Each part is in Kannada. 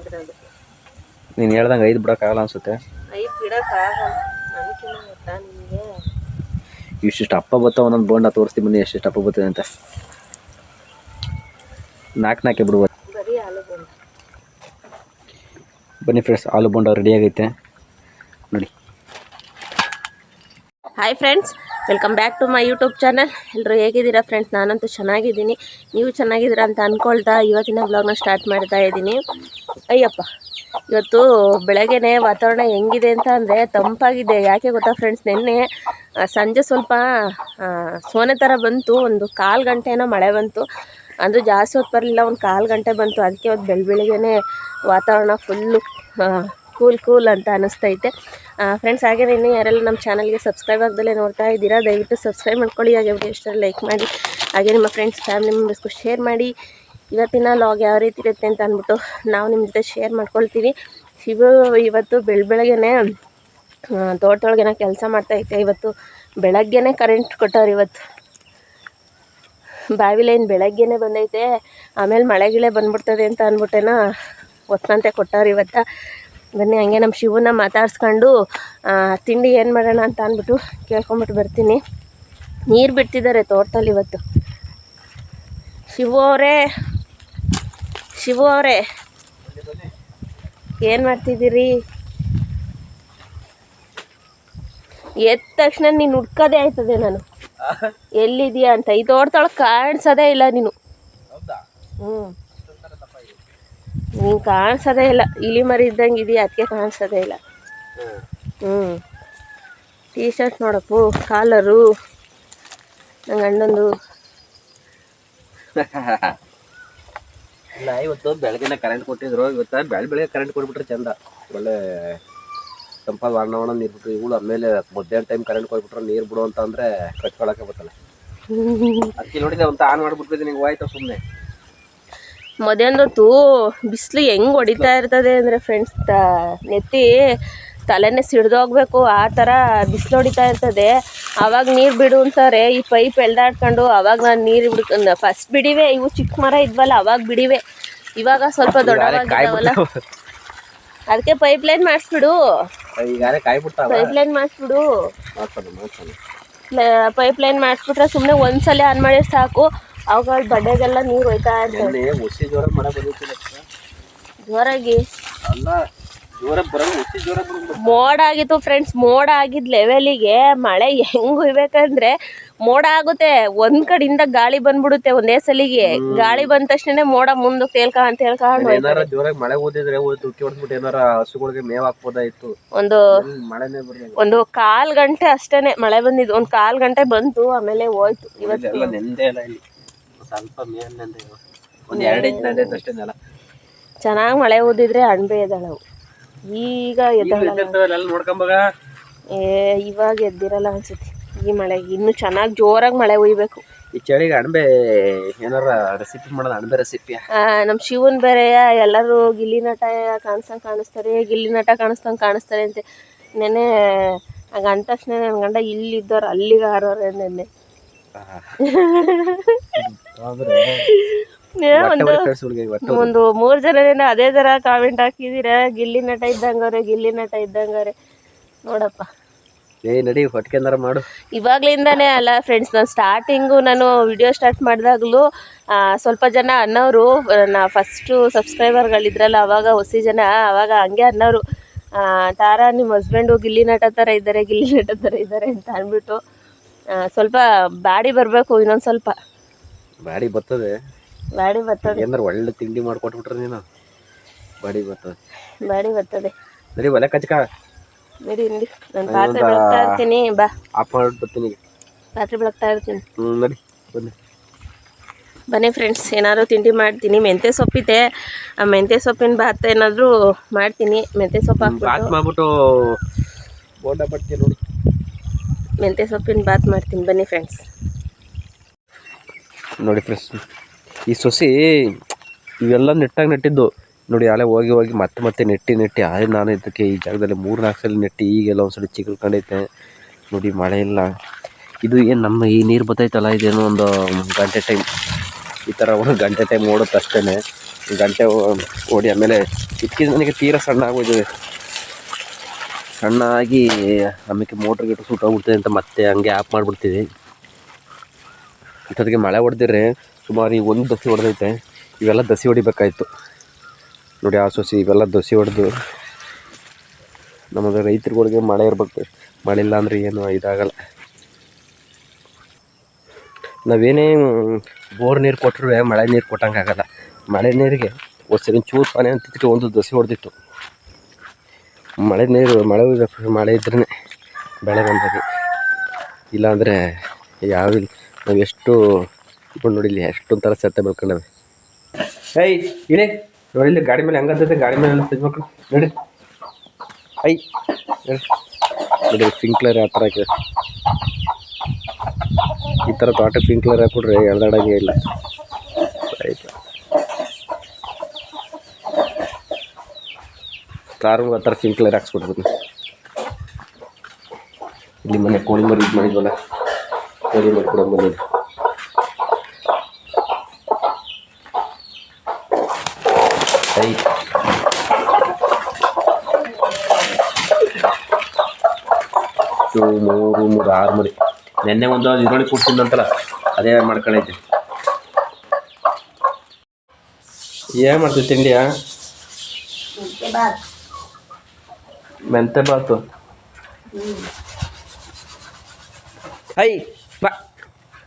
ಹಿಡಿದೋದು. ನೀನು ಹೇಳ್ದಂಗೆ 5 ಬಿಡೋಕ್ಕಾಗಲ್ಲ ಅನ್ಸುತ್ತೆ. 5 ಬಿಡೋಕ್ಕಾಗಲ್ಲ ನನಗಿನ್ನ ಗೊತ್ತಾ ನಿಮಗೆ. ಇಷ್ಟಿಷ್ಟು ಅಪ್ಪ ಬರ್ತಾವ ಒಂದೊಂದು ಬೋಂಡ ತೋರಿಸ್ತೀನಿ ಬನ್ನಿ ಎಷ್ಟೆಷ್ಟು ಅಪ್ಪ ಬರ್ತದೆ ಅಂತ. 4 ಬಿಡ್ಬೋದು. ಬರೀ ಆಲೂ ಬೋಂಡ. ಬನ್ನಿ ಫ್ರೆಂಡ್ಸ್, ಆಲೂ ಬೋಂಡ ರೆಡಿ ಆಗೈತೆ ನೋಡಿ. Hi friends, welcome back to my YouTube channel. ಎಲ್ಲರೂ ಹೇಗಿದ್ದೀರಾ ಫ್ರೆಂಡ್ಸ್? ನಾನಂತೂ ಚೆನ್ನಾಗಿದ್ದೀನಿ, ನೀವು ಚೆನ್ನಾಗಿದ್ದೀರಾ ಅಂತ ಅಂದ್ಕೊಳ್ತಾ ಇವತ್ತಿನ ವ್ಲಾಗ್ನ ಸ್ಟಾರ್ಟ್ ಮಾಡ್ತಾ ಇದ್ದೀನಿ. ಅಯ್ಯಪ್ಪ, ಇವತ್ತು ಬೆಳಗ್ಗೆನೇ ವಾತಾವರಣ ಹೆಂಗಿದೆ ಅಂತ ಅಂದರೆ ತಂಪಾಗಿದೆ. ಯಾಕೆ ಗೊತ್ತಾ ಫ್ರೆಂಡ್ಸ್, ನಿನ್ನೆ ಸಂಜೆ ಸ್ವಲ್ಪ ಸೋನೆ ಥರ ಬಂತು, ಒಂದು 1/4 ಗಂಟೆ ಏನೋ ಮಳೆ ಬಂತು. ಅಂದರೂ ಜಾಸ್ತಿ ಹೊತ್ತು ಬರಲಿಲ್ಲ, ಒಂದು 1/4 ಗಂಟೆ ಬಂತು. ಅದಕ್ಕೆ ಇವತ್ತು ಬೆಳಗ್ಗೆನೇ ವಾತಾವರಣ ಫುಲ್ಲು ಕೂಲ್ ಅಂತ ಅನ್ನಿಸ್ತೈತೆ ಫ್ರೆಂಡ್ಸ್. ಹಾಗೆ ಇನ್ನೂ ಯಾರೆಲ್ಲ ನಮ್ಮ ಚಾನಲ್ಗೆ ಸಬ್ಸ್ಕ್ರೈಬ್ ಆಗದಲ್ಲೇ ನೋಡ್ತಾ ಇದ್ದೀರಾ, ದಯವಿಟ್ಟು ಸಬ್ಸ್ಕ್ರೈಬ್ ಮಾಡ್ಕೊಳ್ಳಿ. ಹಾಗೆ ವಿಡಿಯೋ ಇಷ್ಟ ಲೈಕ್ ಮಾಡಿ, ಹಾಗೆ ನಿಮ್ಮ ಫ್ರೆಂಡ್ಸ್ ಫ್ಯಾಮಿಲಿ ಮೆಂಬರ್ಸ್ಗೂ ಶೇರ್ ಮಾಡಿ. ಇವತ್ತಿನ ಲಾಗ್ ಯಾವ ರೀತಿ ಇರುತ್ತೆ ಅಂತ ಅಂದ್ಬಿಟ್ಟು ನಾವು ನಿಮ್ಮ ಜೊತೆ ಶೇರ್ ಮಾಡ್ಕೊಳ್ತೀವಿ. ಇವತ್ತು ಬೆಳಗ್ಗೆನೇ ತೋಟದೊಳಗೇನೋ ಕೆಲಸ ಮಾಡ್ತಾಯಿದ್ದೆ. ಇವತ್ತು ಬೆಳಗ್ಗೆನೇ ಕರೆಂಟ್ ಕೊಟ್ಟವ್ರು. ಇವತ್ತು ಬಾವಿ ಲೈನ್ ಬೆಳಗ್ಗೆನೇ ಬಂದೈತೆ, ಆಮೇಲೆ ಮಳೆಗಿಳೆ ಬಂದ್ಬಿಡ್ತದೆ ಅಂತ ಅಂದ್ಬಿಟ್ಟೇನೋ ಒತ್ತಂತೆ ಕೊಟ್ಟವ್ರು ಇವತ್ತು. ಬನ್ನಿ ಹಂಗೆ ನಮ್ಮ ಶಿವನ ಮಾತಾಡ್ಸ್ಕೊಂಡು ತಿಂಡಿ ಏನು ಮಾಡೋಣ ಅಂತ ಅಂದ್ಬಿಟ್ಟು ಕೇಳ್ಕೊಂಬಿಟ್ಟು ಬರ್ತೀನಿ. ನೀರು ಬಿಡ್ತಿದ್ದಾರೆ ತೋಟದಲ್ಲಿ ಇವತ್ತು. ಶಿವು ಅವರೇ ಏನು ಮಾಡ್ತಿದ್ದೀರಿ? ಎದ್ದ ತಕ್ಷಣ ನೀನು ಹುಡ್ಕೋದೇ ಆಯ್ತದೆ ನಾನು ಎಲ್ಲಿದೆಯಾ ಅಂತ. ಈ ತೋಟದೊಳಗೆ ಕಾಣಿಸೋದೇ ಇಲ್ಲ ನೀನು. ನೀನು ಕಾಣಿಸೋದೇ ಇಲ್ಲ, ಇಲಿ ಮರಿ ಇದ್ದಂಗೆ ಇದೆಯಾ, ಅದಕ್ಕೆ ಕಾಣಿಸೋದೇ ಇಲ್ಲ. ಟೀ ಶರ್ಟ್ ನೋಡಪ್ಪು, ಕಾಲರು ನನ್ನ ಗಂಡಂದು. ಇಲ್ಲ, ಇವತ್ತು ಬೆಳಗ್ಗೆನೇ ಕರೆಂಟ್ ಕೊಟ್ಟಿದ್ರು. ಇವತ್ತು ಬೆಳಗ್ಗೆ ಕರೆಂಟ್ ಕೊಟ್ಬಿಟ್ರೆ ಚಂದ, ಒಳ್ಳೆ ತಂಪಾದ ವಾತಾವರಣ ನೀರು ಬಿಟ್ರು. ಇವಳು ಆಮೇಲೆ ಮಧ್ಯಾಹ್ನ ಟೈಮ್ ಕರೆಂಟ್ ಕೊಟ್ಬಿಟ್ರೆ ನೀರು ಬಿಡು ಅಂತ ಅಂದರೆ ಕಚ್ಕೊಳಕ್ಕೆ ಬರ್ತಲ್ಲ. ಅದಕ್ಕೆ ನೋಡಿದ್ರೆ ಅಂತ ಆನ್ ಮಾಡಿಬಿಟ್ಟಿದ್ದೀನಿ, ನಿಂಗೆ ಹೋಯ್ತು ಸುಮ್ಮನೆ. ಮಧ್ಯಾಹ್ನದೊತ್ತು ಬಿಸಿಲು ಹೆಂಗೆ ಹೊಡಿತಾ ಇರ್ತದೆ ಅಂದರೆ ಫ್ರೆಂಡ್ಸ್, ನೆತ್ತಿ ತಲೆನೇ ಸಿಡ್ದೋಗ್ಬೇಕು ಆ ಥರ ಬಿಸಿಲು ಹೊಡಿತಾ ಇರ್ತದೆ. ಆವಾಗ ನೀರು ಬಿಡು ಅಂತಾರೆ. ಈ ಪೈಪ್ ಎಳ್ದಾಡ್ಕೊಂಡು ಆವಾಗ ನಾನು ನೀರು ಬಿಡ್ಕೊಂಡು ಫಸ್ಟ್ ಬಿಡಿವೆ. ಇವು ಚಿಕ್ಕ ಮರ ಇದ್ವಲ್ಲ ಅವಾಗ ಬಿಡಿವೆ, ಇವಾಗ ಸ್ವಲ್ಪ ದೊಡ್ಡವಾಗಿದ್ದಾವಲ್ಲ, ಅದಕ್ಕೆ ಪೈಪ್ ಲೈನ್ ಮಾಡಿಸ್ಬಿಡು. ಪೈಪ್ ಲೈನ್ ಮಾಡಿಸ್ಬಿಡು. ಪೈಪ್ ಲೈನ್ ಮಾಡಿಸ್ಬಿಟ್ರೆ ಸುಮ್ಮನೆ ಒಂದ್ಸಲ ಆನ್ ಮಾಡಿದ್ರೆ ಸಾಕು, ಅವುಗಳ ಬಡ್ಡೆಗೆಲ್ಲ ನೀರು ಹೋಯ್ತಾ ಇರ್ತದೆ. ಜೋರಾಗಿ ಮೋಡ ಆಗಿತ್ತು ಫ್ರೆಂಡ್ಸ್. ಮೋಡ ಆಗಿದ್ದ ಲೆವೆಲಿಗೆ ಮಳೆ ಹೆಂಗ್ ಹುಯ್ಬೇಕಂದ್ರೆ ಮೋಡ ಆಗುತ್ತೆ, ಒಂದ್ ಕಡೆಯಿಂದ ಗಾಳಿ ಬಂದ್ಬಿಡುತ್ತೆ ಒಂದೇ ಸಲಿಗೆ. ಗಾಳಿ ಬಂದ ತಕ್ಷಣ ಮೋಡ ಮುಂದಕ್ಕೆ ತೇಲ್ಕೊಂಡು ಮಳೆ ಓದಿದ್ರೆ ಮೇವ್ ಹಾಕ್ಬೋದಾಯ್ತು. ಒಂದು 1/4 ಗಂಟೆ ಅಷ್ಟೇನೆ ಮಳೆ ಬಂದಿದ್ದು. 1/4 ಗಂಟೆ ಬಂತು, ಆಮೇಲೆ ಹೋಯ್ತು. ಇವತ್ತು ಚೆನ್ನಾಗಿ ಮಳೆ ಓದಿದ್ರೆ ಅಣಬೆ ಎದ್ದಾಳವು. ಈಗ ಇವಾಗ ಎದ್ದಿರಲ್ಲ ಅನ್ಸುತ್ತೆ. ಈ ಮಳೆಗೆ ಇನ್ನು ಚೆನ್ನಾಗಿ ಜೋರಾಗಿ ಮಳೆ ಹುಯ್ಬೇಕು. ಈ ಚಳಿಗೆ ಅಣಬೆ ಏನಾರ ರೆಸಿಪಿ ಮಾಡೋದು, ಅಣಬೆ ರೆಸಿಪಿ. ನಮ್ಮ ಶಿವನ್ ಬೇರೆ ಎಲ್ಲರೂ ಗಿಲ್ಲಿ ನಟ ಕಾಣಿಸ್ತಾರೆ, ಗಿಲ್ಲಿ ನಟ ಕಾಣಿಸ್ತಾರೆ ಅಂತ ನೆನ್ನೆ ಆಗ ಅಂದ ತಕ್ಷಣ ನನ್ನ ಗಂಡ ಇಲ್ಲಿದ್ದವ್ರು ಅಲ್ಲಿಗೆ ಹಾರೋರೆ. ನೆನ್ನೆ ಒಂದು 3 ಜನ ಅದೇ ತರ ಕಾಮೆಂಟ್ ಹಾಕಿದೀರ, ಗಿಲ್ಲಿ ನಟ ಇದ್ದಂಗವ್ರೆ ನೋಡಪ್ಪ. ಮಾಡು. ಇವಾಗ್ಲಿಂದಾನೇ ಅಲ್ಲ ಫ್ರೆಂಡ್ಸ್, ನಾನು ಸ್ಟಾರ್ಟಿಂಗು ನಾನು ವಿಡಿಯೋ ಸ್ಟಾರ್ಟ್ ಮಾಡಿದಾಗಲೂ ಸ್ವಲ್ಪ ಜನ ಅನ್ನೋರು, ಫಸ್ಟು ಸಬ್ಸ್ಕ್ರೈಬರ್ಗಳಿದ್ರಲ್ಲ ಅವಾಗ ಹೊಸ ಜನ, ಅವಾಗ ಹಂಗೆ ಅನ್ನೋರು, ತಾರಾ ನಿಮ್ಮ ಹಸ್ಬೆಂಡು ಗಿಲ್ಲಿ ನಟ ಥರ ಇದ್ದಾರೆ ಅಂತ ಅಂದ್ಬಿಟ್ಟು. ಸ್ವಲ್ಪ ಬಾಡಿ ಬರಬೇಕು, ಇನ್ನೊಂದು ಸ್ವಲ್ಪ ಬಾಡಿ ಬರ್ತದೆ. ಏನಾರು ಒಳ್ಳೆ ತಿಂಡಿ ಮಾಡಿಕೊಟ್ಬಿಟ್ರೆ ನೀನು ಬಾಡಿ ಬರ್ತದೆ. ನಡಿ ಒಲೆ ಕಚ್ಕ, ನಡಿ ನಾನು ಪಾತ್ರೆ ಬೆಳಗ್ತಾ ಇರ್ತೀನಿ. ಬಾ ಆಫ್ ಮಾಡ್ಬಿಡ್ತೀನಿ, ಪಾತ್ರೆ ಬೆಳಗ್ತಾ ಇರ್ತೀನಿ. ನಡಿ ಬನ್ನಿ ಫ್ರೆಂಡ್ಸ್, ಏನಾದ್ರು ತಿಂಡಿ ಮಾಡ್ತೀನಿ. ಮೆಂತ್ಯ ಸೊಪ್ಪಿದೆ, ಆ ಮೆಂತ್ಯ ಸೊಪ್ಪಿನ ಭಾತ ಏನಾದರೂ ಮಾಡ್ತೀನಿ. ಮೆಂತ್ಯ ಸೊಪ್ಪು ಮಾಡ್ಬಿಟ್ಟು ಬೋಂಡ ಪಡ್ತೀನಿ ನೋಡಿ. ಮೆಂತ್ಯ ಸೊಪ್ಪಿನ ಭಾತ್ ಮಾಡ್ತೀನಿ ಬನ್ನಿ ಫ್ರೆಂಡ್ಸ್. ನೋಡಿ ಫ್ರೆಂಡ್ಸ್, ಈ ಸೊಸಿ ಇವೆಲ್ಲ ನೆಟ್ಟಿದ್ದು ನೋಡಿ. ಅಲ್ಲೇ ಹೋಗಿ ಮತ್ತೆ ನೆಟ್ಟಿ ಆದರೆ ನಾನು ಇದಕ್ಕೆ ಈ ಜಾಗದಲ್ಲಿ 3-4 ಸಲ ನೆಟ್ಟಿ ಈಗೆಲ್ಲ ಒಂದ್ಸಲ ಚಿಕ್ಕಲ್ಕೊಂಡೈತೆ ನೋಡಿ. ಮಳೆ ಇಲ್ಲ. ಇದು ಏನು ನಮ್ಮ ಈ ನೀರು ಬತ್ತೈತಲ್ಲ, ಇದೇನೋ ಒಂದು ಗಂಟೆ ಟೈಮ್, ಈ ಥರ 1 ಗಂಟೆ ಟೈಮ್ ಓಡುತ್ತೆ ಅಷ್ಟೇ. ಗಂಟೆ ಓಡಿ ಆಮೇಲೆ ಇದಕ್ಕಿಂತ ನನಗೆ ತೀರಾ ಸಣ್ಣ ಆಗೋಯ್ತದೆ. ಸಣ್ಣ ಆಗಿ ಆಮೇಲೆ ಮೋಟ್ರ್ ಗಿಟ್ರ್ ಸುಟ್ಟೋಗ್ಬಿಡ್ತದೆ ಅಂತ ಮತ್ತೆ ಹಂಗೆ ಆಫ್ ಮಾಡಿಬಿಡ್ತೀವಿ. ಇಷ್ಟೊತ್ತಿಗೆ ಮಳೆ ಹೊಡೆದಿದ್ರೆ ಸುಮಾರು ಈಗ ಒಂದು ದಸಿ ಹೊಡೆದೈತೆ. ಇವೆಲ್ಲ ದಸಿ ಹೊಡಿಬೇಕಾಯ್ತು ನೋಡಿ. ಆ ಸೊಸಿ ಇವೆಲ್ಲ ದಸಿ ಹೊಡೆದು ನಮಗೆ ರೈತರುಗಳಿಗೆ ಮಳೆ ಇರ್ಬೇಕು. ಮಳೆ ಇಲ್ಲ ಅಂದರೆ ಏನು ಇದಾಗಲ್ಲ. ನಾವೇನೇ ಬೋರ್ ನೀರು ಕೊಟ್ಟರು ಮಳೆ ನೀರು ಕೊಟ್ಟಂಗೆ ಆಗಲ್ಲ. ಮಳೆ ನೀರಿಗೆ ಒಂದ್ಸರಿ ಚೂರು ಪಾನೆ ಅಂತಿತ್ತು, ಒಂದು ದಸಿ ಹೊಡೆದಿತ್ತು. ಮಳೆ ನೀರು ಮಳೆ ಇದ್ರೇ ಬೆಳೆ ಬಂದಾಗ, ಇಲ್ಲಾಂದರೆ ಯಾವಿಲ್ಲ. ನಾವು ಎಷ್ಟು ಇಟ್ಕೊಂಡು ನೋಡಿಲ್ಲ ಎಷ್ಟೊಂಥರ ಸತ್ತೆ ಬೆಳ್ಕೊಂಡವೆ. ಏಯ್ ಇಡೇ ನೋಡಿಲ್ಲ ಗಾಡಿ ಮೇಲೆ ಹೆಂಗಂತೈತೆ, ಗಾಡಿ ಮೇಲೆ ಎಲ್ಲ ತೆಗ್ಬೇಕು ನೋಡಿ. ನೋಡಿ ಸ್ಪ್ರಿಂಕ್ಲರ್ ಯಾವ ಥರ ಹಾಕಿದೆ. ಈ ಥರ ತೋಟ ಸ್ಪ್ರಿಂಕ್ಲರ್ ಹಾಕ್ಬಿಟ್ರೆ ಎಳ್ದಾಡಂಗೆ ಇಲ್ಲ. ಆಯಿತು ಕಾರು ಆ ಥರ ಸ್ಪ್ರಿಂಕ್ಲರ್ ಹಾಕ್ಸ್ಬಿಡ್ಬೋದು. ಇಲ್ಲಿ ಮನೆ ಕೋಳಿ ಮರಿ ಇದು ಮಾಡಿದ್ವಲ್ಲ, ಕೋಳಿ ಮರಿ ಕೂಡ ಬಂದಿದೆ. ಮೂರು 6 ಮರಿ. ನೆನ್ನೆ ಒಂದು ಈರುಳ್ಳಿ ಕೊಡ್ತಿದ್ದಂತಲ್ಲ, ಅದೇ ಮಾಡ್ಕೊಂಡೈತೆ. ಏನು ಮಾಡ್ತೀವಿ ತಿಂಡಿಯಾ? ಮೆಂತೆ ಬಾತು. ಬಾ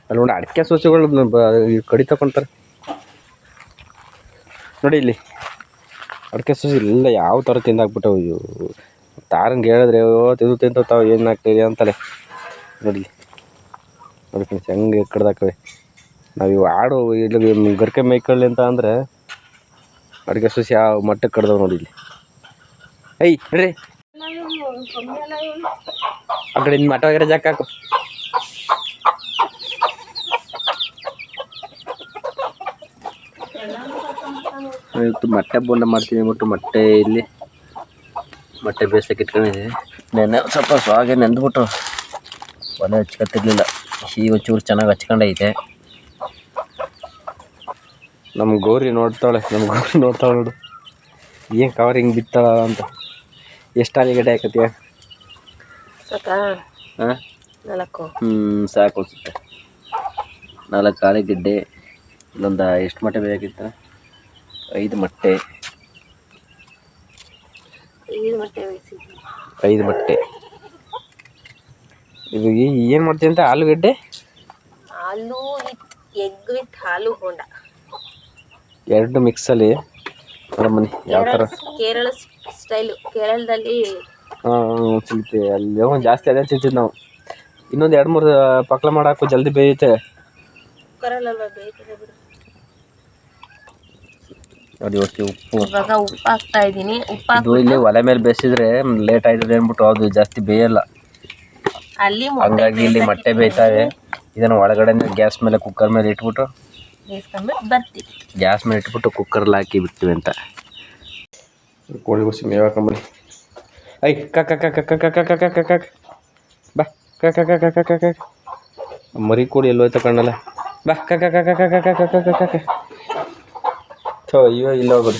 ಅಲ್ಲಿ ನೋಡಿ ಅಡಿಕೆ ಸೋಸೆಗಳು ಕಡಿ ತಗೊಂತಾರೆ ನೋಡಿ. ಇಲ್ಲಿ ಅಡಿಕೆ ಸೋಸೆ ಇಲ್ಲ ಯಾವ ಥರ ತಿಂದಾಕ್ಬಿಟ್ಟವು. ಇವು ತಾರಂಗೆ ಹೇಳಿದ್ರೆ ತಿಂತಾವ್ ಏನು ಆಗ್ತಾಯಿದೆ ಅಂತಲೇ ನೋಡಿ. ನೋಡಿ ಫ್ರೆಂಡ್ಸ್ ಹೆಂಗೆ ಕಡ್ದಾಕವೆ. ನಾವು ಇವು ಆಡು ಇಲ್ಲಿ ಗರ್ಕೆ ಮೇಯ್ಕೊಳ್ಳಿ ಅಂತ ಅಂದರೆ ಅಡಿಕೆ ಸೋಸೆ ಯಾವ ಮಟ್ಟಕ್ಕೆ ಕಡ್ದವು ನೋಡಿ. ಇಲ್ಲಿ ಹೇಳ್ರಿ ಆ ಕಡೆ ಮಠ ಆಗಿರೋ ಜಾಕ ಹಾಕು. ಇವತ್ತು ಮೊಟ್ಟೆ ಬೋಂಡ ಮಾಡ್ತೀನಿ ಅಂದ್ಬಿಟ್ಟು ಮೊಟ್ಟೆ ಬೇಯಿಸಕ್ಕೆ ಇಟ್ಕೊಂಡಿದ್ದೀವಿ. ನೆನ್ನೆ ಸ್ವಲ್ಪ ಸ್ವಾಗೆ ನೆಂದ್ಬಿಟ್ಟು ಒಲೆ ಹಚ್ಕೊತಿರ್ಲಿಲ್ಲ. ಈಗ ಒಂಚೂರು ಚೆನ್ನಾಗಿ ಹಚ್ಕೊಂಡೈತೆ. ನಮ್ಮ ಗೌರಿ ನೋಡ್ತಾಳೆ ನೋಡು ಏನು ಕವರ್ ಹಿಂಗೆ ಬಿತ್ತಾಳ ಅಂತ. ಎಷ್ಟು ಆಲೂಗಡ್ಡೆ ಹಾಕತ್ತೀಯ? ಹಾಂ 4 ಸಾಕು ಅನಿಸುತ್ತೆ. 4 ಆಲೂಗಡ್ಡೆ. ಇಲ್ಲೊಂದು ಎಷ್ಟು ಮೊಟ್ಟೆ ಬೇಕಾಗಿತ್ತು? 5 ಮೊಟ್ಟೆ. 5 ಮೊಟ್ಟೆ. ಇದು ಏನು ಮಾಡ್ತೀವಿ ಅಂತ? ಆಲೂಗಡ್ಡೆ ಎಗ್ ವಿತ್ ಆಲೂ ಬೋಂಡ 2 ಮಿಕ್ಸಲ್ಲಿ. ಬನ್ನಿ ಯಾವ ಥರ ಕೇರಳ ಸ್ಟೈಲು. ಕೇರಳದಲ್ಲಿ ಸ್ವಲ್ಪ ಅಲ್ಲಿ ಜಾಸ್ತಿ ಅದೇ ತಿಂತಿದ್ದು ನಾವು. ಇನ್ನೊಂದು 2-3 ಪಕ್ಲ ಮಾಡಾಕು ಜಲ್ದಿ ಬೇಯುತ್ತೆ. ನೋಡಿ ಉಪ್ಪು ಹಾಕ್ತಾ ಇದ್ದೀನಿ. ಇದು ಇಲ್ಲಿ ಒಲೆ ಮೇಲೆ ಬೇಯಿಸಿದ್ರೆ ಲೇಟ್ ಆಯ್ತದೆ ಅಂದ್ಬಿಟ್ಟು ಅದು ಜಾಸ್ತಿ ಬೇಯಲ್ಲ. ಹಂಗಾಗಿ ಇಲ್ಲಿ ಮೊಟ್ಟೆ ಬೇಯ್ತಾವೆ. ಇದನ್ನು ಒಳಗಡೆ ಗ್ಯಾಸ್ ಮೇಲೆ ಕುಕ್ಕರ್ ಮೇಲೆ ಇಟ್ಬಿಟ್ಟು ಗ್ಯಾಸ್ ಮೇಲೆ ಇಟ್ಬಿಟ್ಟು ಕುಕ್ಕರ್ಲ್ಲಿ ಹಾಕಿ ಬಿಡ್ತೀವಿ ಅಂತ. ಕೋಳಿ ಗುಸಿ ಮೇವು ಹಾಕೊಂಬನ್ನಿ. ಬಾ ಮರಿ ಕೋಳಿ ಎಲ್ಲೋಯ್ತ ಕಣ್ಣಲ್ಲ. ಬಾ ಅಯ್ಯೋ ಇಲ್ಲ ಹೋಗೋದು.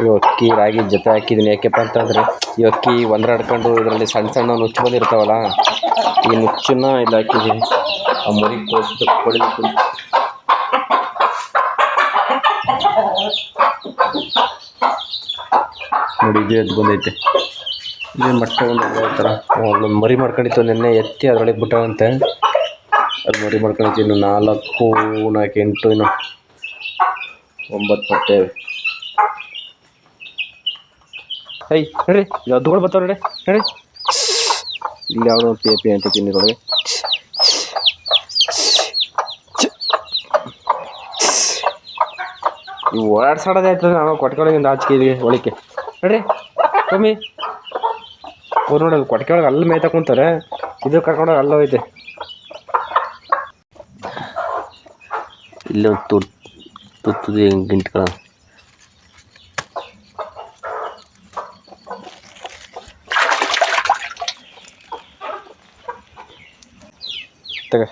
ಇವು ಅಕ್ಕಿ ರಾಗಿ ಜೊತೆ ಹಾಕಿದ್ದೀನಿ. ಯಾಕೆಪ್ಪ ಅಂತಂದರೆ ಈ ಅಕ್ಕಿ ಒಂದ್ರಾಡ್ಕೊಂಡು ಇದರಲ್ಲಿ ಸಣ್ಣ ನುಚ್ಚು ಬಂದಿರ್ತಾವಲ್ಲ, ಈ ನುಚ್ಚನ್ನ ಇಲ್ಲಿ ಹಾಕಿದ್ದೀನಿ. ಆ ಮರಿ ಕೋಳಿ ನೋಡಿ ಇದು ಎದ್ದು ಬಂದೈತೆ. ಇದೇ ಮೊಟ್ಟೆ ಒಂದು ಥರ ಒಂದು ಮರಿ ಮಾಡ್ಕೊಂಡಿತ್ತು ನೆನ್ನೆ ಎತ್ತಿ ಅದರೊಳಗೆ ಬಿಟ್ಟವಂತೆ. ಅದು ಮರಿ ಮಾಡ್ಕೊಂಡಿತ್ತು. ಇನ್ನು 4, 4, 8 ಇನ್ನು 9 ಮೊಟ್ಟೆ. ಹೇಳ್ರಿ ಅದುಗಳು ಬರ್ತಾವ ನೋಡಿ. ಹೇಳಿ ಇಲ್ಲಿ ಯಾವುದೋ ಪಿ ಅಂತ ತಿನ್ನಿರೊಳಗೆ. ನೀವು ಓಡಾಡ್ಸಾಡೋದೇ ಆಯ್ತದೆ. ನಾವು ಕೊಟ್ಕೊಳಗಿಂದ ಆಚೆಗೆ ಇದೀವಿ ಒಳಕ್ಕೆ ಹೇಳ್ರಿ ಕಮ್ಮಿ. ಅವ್ರು ನೋಡೋದು ಕೊಟ್ಕೆ ಒಳಗೆ ಅಲ್ಲಿ ಮೇಯ್ತಾ ಕುಂತಾರೆ. ಇದು ಕರ್ಕೊಂಡೋಗಿ ಅಲ್ಲ ಹೋಯ್ತೆ. ಇಲ್ಲೊಂದು ತುತ್ತದು ಗಿಂಟ್ಗಳ ತಗ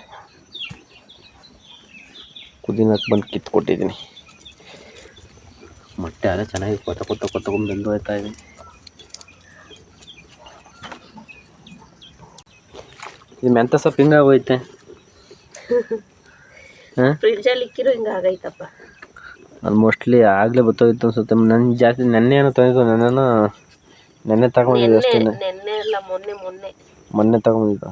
ಪುದೀನಕ್ಕೆ ಬಂದು ಕಿತ್ಕೊಟ್ಟಿದ್ದೀನಿ. ಮೊಟ್ಟೆ ಅಲ್ಲ ಚೆನ್ನಾಗಿ ಕೊತ್ಕೊಂಡು ಬೆಂದು ಹೋಯ್ತಾ ಇದೆ. ಇದು ಮೆಂತ್ಯ ಸೊಪ್ಪು ಹಿಂಗಾಗೋಯ್ತೆ. ಹಾಂ ಫ್ರಿಡ್ಜಲ್ಲಿ ಇಕ್ಕಿರೋ ಹಿಂಗಾಗೈತಪ್ಪ. ಅದು ಮೋಸ್ಟ್ಲಿ ಆಗಲೇ ಗೊತ್ತಾಗಿತ್ತು ಅನ್ಸುತ್ತೆ. ನನ್ನ ಜಾಸ್ತಿ ನೆನ್ನೆ ಏನೋ ತಂದಿದ್ದು, ನೆನ್ನೆ ತಗೊಂಡಿದ್ದೆ ಅಷ್ಟೇ. ನೆನ್ನೆ ಅಲ್ಲ ಮೊನ್ನೆ ತಗೊಂಡಿದ್ದು.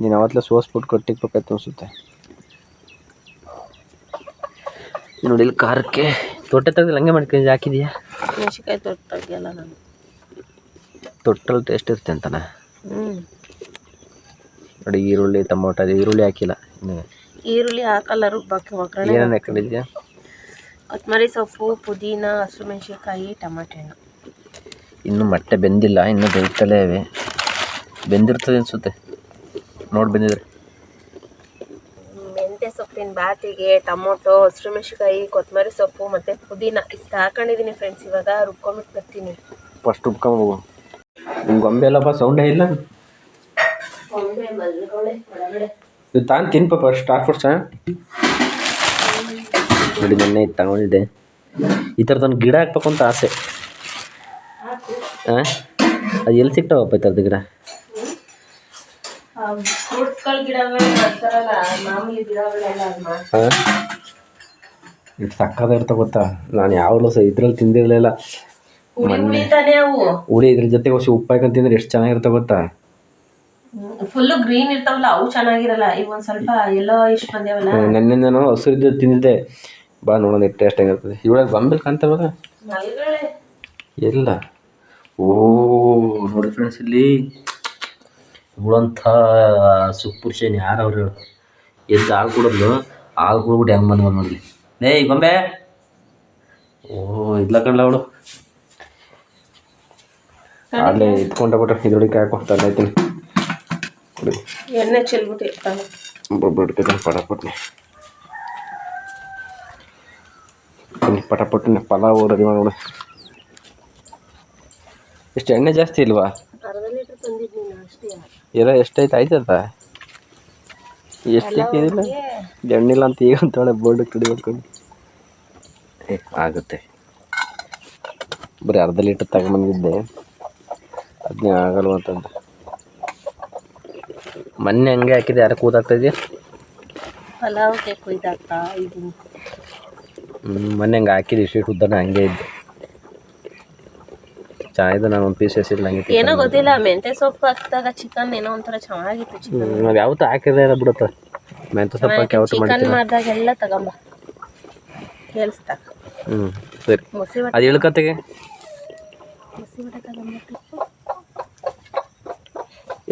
ನೀನು ಅವತ್ತಲೇ ಸೋಸ್ಬಿಟ್ಟು ಕಟ್ಟಿಕ್ಬೇಕಾಯ್ತು ಅನಿಸುತ್ತೆ. ನೋಡಿ ಇಲ್ಲಿ ಖಾರಕ್ಕೆ ತೊಟ್ಟೆ ತೆಗೆದಿಲ್ಲ, ಹಂಗೆ ಮಾಡ್ಕೊಂಡು ಹಾಕಿದೀಯಾ? ಮೆಣಸಿನ್ಕಾಯಿ ತೊಟ್ಟು ತೆಗಿಯಲ್ಲ ನಾನು. ತೊಟ್ಟಲ್ಲಿ ಟೇಸ್ಟ್ ಇರುತ್ತೆ ಅಂತಾನೆ. ನೋಡಿ ಈರುಳ್ಳಿ ಟೊಮೊಟೊ, ಅದು ಈರುಳ್ಳಿ ಹಾಕಿಲ್ಲ. ಈರುಳ್ಳಿ ಹಾಕಲ್ಲ, ರುಬ್ಬಕ್ಕೆ ಒಗ್ಗರಣೆ. ಏನೇನು ಹಾಕೊಂಡಿದ್ಯಾ? ಕೊತ್ತಂಬರಿ ಸೊಪ್ಪು, ಪುದೀನ, ಹಸಿಮೆಣಸಿನ್ಕಾಯಿ, ಟೊಮಾಟೊ ಹಣ್ಣು. ಇನ್ನೂ ಮೊಟ್ಟೆ ಬೆಂದಿಲ್ಲ, ಇನ್ನೂ ಬೇಯ್ತಲೇ ಇವೆ. ಬೆಂದಿರ್ತದೆ ಅನಿಸುತ್ತೆ, ನೋಡಿ ಬೆಂದಿದ್ರೆ. ಮೆಂತ್ಯ ಸೊಪ್ಪಿನ ಬಾತಿಗೆ ಟೊಮೊಟೊ, ಹಸಿಮೆಣಸಿನ್ಕಾಯಿ, ಕೊತ್ತಂಬರಿ ಸೊಪ್ಪು ಮತ್ತು ಪುದೀನ ಇಷ್ಟು ಹಾಕೊಂಡಿದ್ದೀನಿ ಫ್ರೆಂಡ್ಸ್. ಇವಾಗ ರುಬ್ಕೊಂಬಿಟ್ಟು ಬರ್ತೀನಿ. ಫಸ್ಟ್ ರುಬ್ಕೊಂಬೋಗು. ನಿಮ್ಮ ಗೊಂಬೆ ಎಲ್ಲಪ್ಪ ಸೌಂಡೇ ಇಲ್ಲ. ಗೊಂಬೆ ಮಲ್ಗೋಳೆ ಒಳಗಡೆ. ಇದು ತಾನು ತಿನ್ಪಪ್ಪ ಸ್ಟಾರ್ ಫುಡ್ಸ. ನೋಡಿ ನೆನ್ನೆ ಇದು ತಗೊಂಡಿದ್ದೆ. ಈ ಥರದೊಂದು ಗಿಡ ಹಾಕ್ಬೇಕು ಅಂತ ಆಸೆ. ಹಾಂ ಅದು ಎಲ್ಲಿ ಸಿಗ್ತಾವಪ್ಪ ಈ ಥರದ್ದು ಗಿಡ? ಫ್ರೂಟ್ಸ್ಗಳ ಗಿಡಗಳು ಮಾಡ್ತಾರಲ್ಲ, ಮಾಮೂಲಿ ಗಿಡಗಳೆಲ್ಲ ಅದು ಮಾಡ್ತಾರೆ. ಹಾಂ ಇದು ಸಕ್ಕದ ಇರ್ತಾ ಗೊತ್ತಾ. ನಾನು ಯಾವಾಗಲೂ ಇದ್ರಲ್ಲಿ ತಿಂದಿರಲಿಲ್ಲ. ಹುಳಿತಾನೆ ಅವು. ಹುಳಿ ಇದ್ರ ಜೊತೆಗೆ ಹೊಸ ಉಪ್ಪು ಹಾಕೊಂಡು ತಿಂದ್ರೆ ಎಷ್ಟು ಚೆನ್ನಾಗಿರ್ತಾ ಗೊತ್ತಾ. ಫುಲ್ಲು ಗ್ರೀನ್ ಇರ್ತಾವಲ್ಲ ಅವು ಚೆನ್ನಾಗಿರಲ್ಲ. ಈಗ ಒಂದು ಸ್ವಲ್ಪ ಎಲ್ಲೋ ಇಷ್ಟು ಬಂದೇವಲ್ಲ. ನೆನ್ನೆ ನಾನು ಹಸಿರಿದ್ದು ತಿಂದಿದ್ದೆ. ಬಾ ನೋಡೋಣ ಟೇಸ್ಟ್ ಹೆಂಗಿರ್ತದೆ. ಇವಾಗ ಗೊಂಬೆಲಿ ಕಾಣ್ತಾವಲ್ಲ ಎಲ್ಲ. ಓ ನೋಡಿ ಫ್ರೆಂಡ್ಸ್, ಇಲ್ಲಿ ಇವಳಂಥ ಸುಪುರುಷನ್ ಯಾರು ಅವ್ರು? ಎದ್ದು ಹಾಲು ಕುಡಿದ್ಲು, ಹಾಲು ಕುಡ್ಬಿಟ್ಟು ಹೆಂಗೆ ಬಂದ್ವ ನೋಡಲಿ. ಏಯ್ ಗೊಂಬೆ, ಓ ಇಲ್ಲ ಕಣ್ಲ ಅವಳು. ಅಲ್ಲೇ ಇಟ್ಕೊಂಡೋಗ್ಬಿಟ್ರೆ ಇದ್ರೊಳಗೆ ಹಾಕೊಡ್ತಾ ಇದ್ದೀನಿ. ಎಣ್ಣೆ ಚೆಲ್ಬಿಟ್ಟು ಇರ್ತಾನೆ ಪಟಾಪಟ್ನೆ ಪಟಾಪಟ್ನೆ ಪಲಾವ್ ರೆಡಿ ಮಾಡೋಣ. ಎಷ್ಟು ಎಣ್ಣೆ ಜಾಸ್ತಿ ಇಲ್ವಾ? ಅರ್ಧ ಲೀಟ್ರ್ ತಂದಿದ್ದೀನಿ ಅಷ್ಟೇ. ಎಲ್ಲ ಎಷ್ಟೈತೆ ಆಯ್ತದ? ಎಷ್ಟು ಇಕ್ಕಿದಿಲ್ಲ ಎಣ್ಣೆ ಇಲ್ಲ ಅಂತ ಈಗ ಅಂತೇಳಿ ಬೋರ್ಡ್ ಕಡಿಬೇಕು. ಆಗುತ್ತೆ. ಬರೀ ಅರ್ಧ ಲೀಟ್ರ್ ತಗೊಂಬಂದಿದ್ದೆ, ಅದನ್ನೇ ಆಗಲ್ವ ಅಂತಂದು. ಮೊನ್ನೆ ಹಂಗೆ ಹಾಕಿದೆ. ಯಾರು ಕೂದಾಗ್ತಾ ಇದೆಯಾ? ಪಲಾವ್ಗೆ ಕುಯ್ದಾಗ್ತಾ ಇದ್ದೀನಿ. ಮೊನ್ನೆ ಹಂಗೆ ಹಾಕಿದ್ದು ಇಷ್ಟು ಉದ್ದನ ಹಂಗೆ ಇದ್ದು ಚೆನ್ನಾಗಿದೆ. ನಾನು ಒಂದು ಪೀಸ್ ಎಸಿಲ್ಲ ಹಂಗೆ. ಏನೋ ಗೊತ್ತಿಲ್ಲ, ಮೆಂತ್ಯ ಸೊಪ್ಪು ಹಾಕಿದಾಗ ಚಿಕನ್ ಏನೋ ಒಂಥರ ಚೆನ್ನಾಗಿತ್ತು. ಚಿಕನ್ ನಾವು ಯಾವತ್ತೂ ಹಾಕಿದ್ರೆ ಇಲ್ಲ ಬಿಡುತ್ತೆ. ಮೆಂತ್ಯ ಸೊಪ್ಪು ಹಾಕಿ ಯಾವತ್ತೂ ಚಿಕನ್ ಮಾಡಿದಾಗೆಲ್ಲ ತಗೊಂಬ ಕೇಳಿಸ್ತಾ. ಸರಿ, ಅದು ಇಳ್ಕತೆಗೆ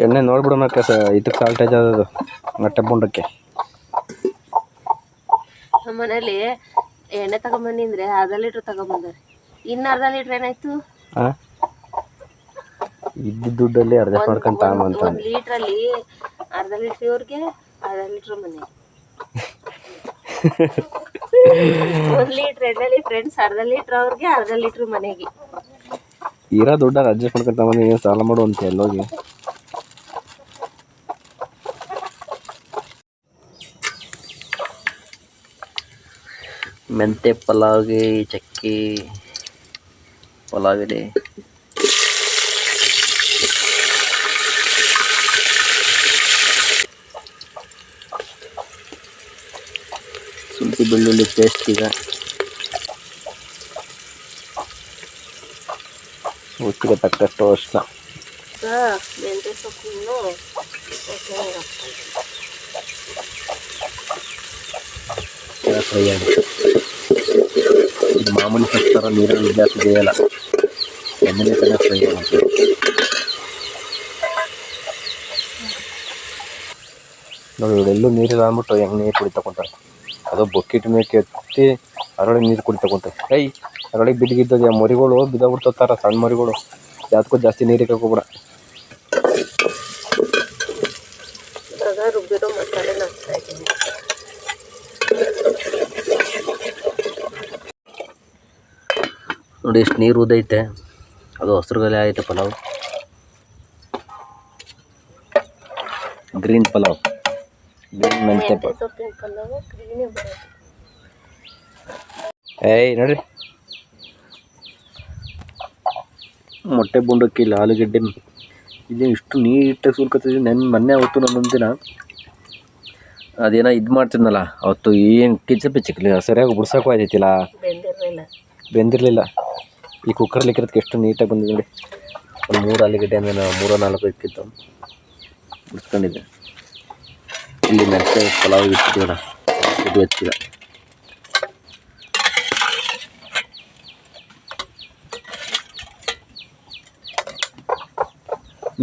ಎಣ್ಣೆ ನೋಡ್ಬಿಡೋಣ. ಇದಕ್ಕೆ ಸಾಲ್ಟೇಜ್ ಆದದು ಮೊಟ್ಟೆ ಬೊಂಡಕ್ಕೆ. ನಮ್ಮ ಮನೇಲಿ ಎಣ್ಣೆ ತಗೊಂಬಂದಿದ್ರೆ ಅರ್ಧ ಲೀಟ್ರ್ ತಗೊಂಬಂದಾರೆ. ಇನ್ನು ಅರ್ಧ ಲೀಟ್ರ್ ಏನಾಯ್ತು? ಹಾಂ ಇದ್ದ ದುಡ್ಡಲ್ಲಿ ಅಡ್ಜಸ್ಟ್ ಮಾಡ್ಕೊಂಡು ತಗೊಂಬಂತ. ಒಂದು ಲೀಟ್ರಲ್ಲಿ ಅರ್ಧ ಲೀಟ್ರ್ ಇವ್ರಿಗೆ, ಅರ್ಧ ಲೀಟ್ರ್ ಮನೆಗೆ. 1 ಲೀಟ್ರ್ ಎಣ್ಣೆಲಿ ಫ್ರೆಂಡ್ಸ್, ಅರ್ಧ ಲೀಟ್ರ್ ಅವ್ರಿಗೆ, ಅರ್ಧ ಲೀಟ್ರ್ ಮನೆಗೆ. ಇರೋ ದುಡ್ಡಲ್ಲಿ ಅಡ್ಜಸ್ಟ್ ಮಾಡ್ಕೊಂಡು ತಗೊಂಡು ಏನು ಸಾಲ ಮಾಡು ಅಂತ ಎಲ್ಲೋಗಿ. ಮೆಂತ್ಯ ಪಲಾವ್ಗೆ ಚಕ್ಕೆ ಪಲಾವ್ ಇದೆ. ಶುಂಠಿ ಬೆಳ್ಳುಳ್ಳಿ ಪೇಸ್ಟ್ ಈಗ ರುಚಿಗೆ ತಕ್ಕಷ್ಟು ಅಷ್ಟ. ಮೆಂತ್ಯ ಸೊಪ್ಪನ್ನು ಫ್ರೈ ಆಗುತ್ತೆ. ಇದು ಮಾಮೂಲಿ ಸೊಪ್ಪು ಥರ ನೀರಲ್ಲಿ ಜಾಸ್ತಿ ಬೇಯಲ್ಲ, ಎಣ್ಣೆಲೆ ಚೆನ್ನಾಗಿ ಫ್ರೈ ಮಾಡ್ತೀವಿ. ನೋಡಿ ಇವಳೆಲ್ಲೂ ನೀರಿಲ್ಲ ಅಂದ್ಬಿಟ್ಟು ಹೆಂಗೆ ನೀರು ಕುಡಿ ತಗೊತಾರೆ. ಅದು ಬೊಕ್ಕಿಟ್ ಮೇಲೆ ಕೆತ್ತಿ ಅದರೊಳಗೆ ನೀರು ಕುಡಿ ತಗೊತಾರೆ. ಅದರೊಳಗೆ ಬಿದ್ದಿದ್ದದ ಮರಿಗಳು ಬಿದ್ದೋಗ್ಬಿಡ್ತಾರ, ಸಣ್ಣ ಮರಿಗಳು. ಯಾವ್ದಕ್ಕೂ ಜಾಸ್ತಿ ನೀರಿಗೆ ಹಾಕೋಬಿಡ. ರುಬ್ಬಿರೋ ಮಸಾಲೆ ಹಾಕ್ತಾ ಇದ್ದೀನಿ. ನೋಡಿ ಎಷ್ಟು ನೀರು ಉದೈತೆ. ಅದು ಹಸ್ರುಗಲೆ ಆಯ್ತು ಪಲಾವ್, ಗ್ರೀನ್ ಪಲಾವ್. ಮೆಂತ್ಯ ಸೊಪ್ಪಿನ ಪಲಾವು ಕ್ಲೀನೇ ಬರೋದು. ಏಯ್ ನೋಡ್ರಿ, ಮೊಟ್ಟೆ ಬುಂಡಕ್ಕೆ ಇಲ್ಲ ಆಲೂಗಡ್ಡೆ ಇಲ್ಲಿ ಇಷ್ಟು ನೀಟಾಗಿ ಸುಲ್ಕತ್ತಿದ್ವಿ. ಮೊನ್ನೆ ಅವತ್ತು ನನ್ನೊಂದು ದಿನ ಅದೇನೋ ಇದು ಮಾಡ್ತಿದ್ನಲ್ಲ ಅವತ್ತು ಏನು ಕಿಚ್ಚಕ್ಲಿ ಸರಿಯಾಗಿ ಬಿಡ್ಸೋಕ್ಕೂ ಆಯ್ತಿಲ್ಲ, ಬೆಂದಿರಲಿಲ್ಲ. ಈ ಕುಕ್ಕರ್ಲಿ ಇಕ್ಕಿರೋದಕ್ಕೆ ಎಷ್ಟು ನೀಟಾಗಿ ಬಂದಿದೆ ನೋಡಿ. ಒಂದು 3 ಆಲೂಗಡ್ಡೆ ಅಂದರೆ 3-4 ಇಕ್ಕಿತ್ತು, ಬಿಡಿಸ್ಕೊಂಡಿದ್ದೆ. ಇಲ್ಲಿ ಮೆಂತ್ಯ ಪಲಾವ್ ಇಟ್ಟಿದ್ದೀವಲ್ಲ, ಇದು ಹೆಚ್ಚಿಲ್ಲ.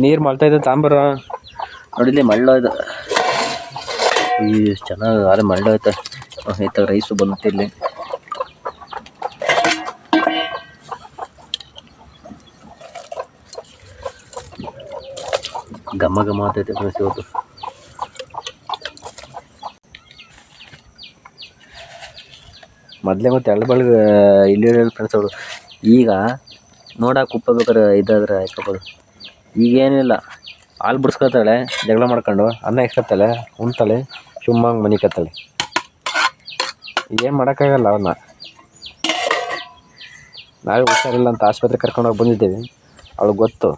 ನೀರು ಮಾಡ್ತಾ ಇದ್ದ ತಾಂಬರ ನೋಡಿಲ್ಲಿ ಮಳ್ಳ ಇದು ಚೆನ್ನಾಗಿ ಅದೇ ಮಳ್ಳ ಐತೆ. ಐತೆ ರೈಸು ಬಂತಿಲ್ಲಿ. ಘಮ ಘಮ ಆಗ್ತೈತೆ ಫ್ರೆಂಡ್ಸ್ ಇವತ್ತು. ಮೊದಲೇ ಮತ್ತು ಎಳ್ಬಳ್ಗೆ ಇಲ್ಲಿ ಫ್ರೆಂಡ್ಸ್ ಅವರು. ಈಗ ನೋಡಕ್ಕೆ ಉಪ್ಪ ಬೇಕಾದ್ರೆ ಇದಾದ್ರೆ ಹಾಕೋಬೋದು. ಈಗೇನಿಲ್ಲ, ಹಾಲು ಬಿಡಿಸ್ಕೊತಾಳೆ, ಜಗಳ ಮಾಡ್ಕೊಂಡು ಅನ್ನ ಇಸ್ಕೊತಾಳೆ, ಉಣ್ತಾಳೆ, ಸುಮ್ಮಂಗೆ ಮನಿಕತ್ತಾಳೆ. ಏನು ಮಾಡೋಕ್ಕಾಗಲ್ಲ ಅವನ್ನ. ನಾವೇ ಹುಷಾರಿಲ್ಲ ಅಂತ ಆಸ್ಪತ್ರೆಗೆ ಕರ್ಕೊಂಡೋಗಿ ಬಂದಿದ್ದೇವೆ. ಅವಳಿಗೆ ಗೊತ್ತು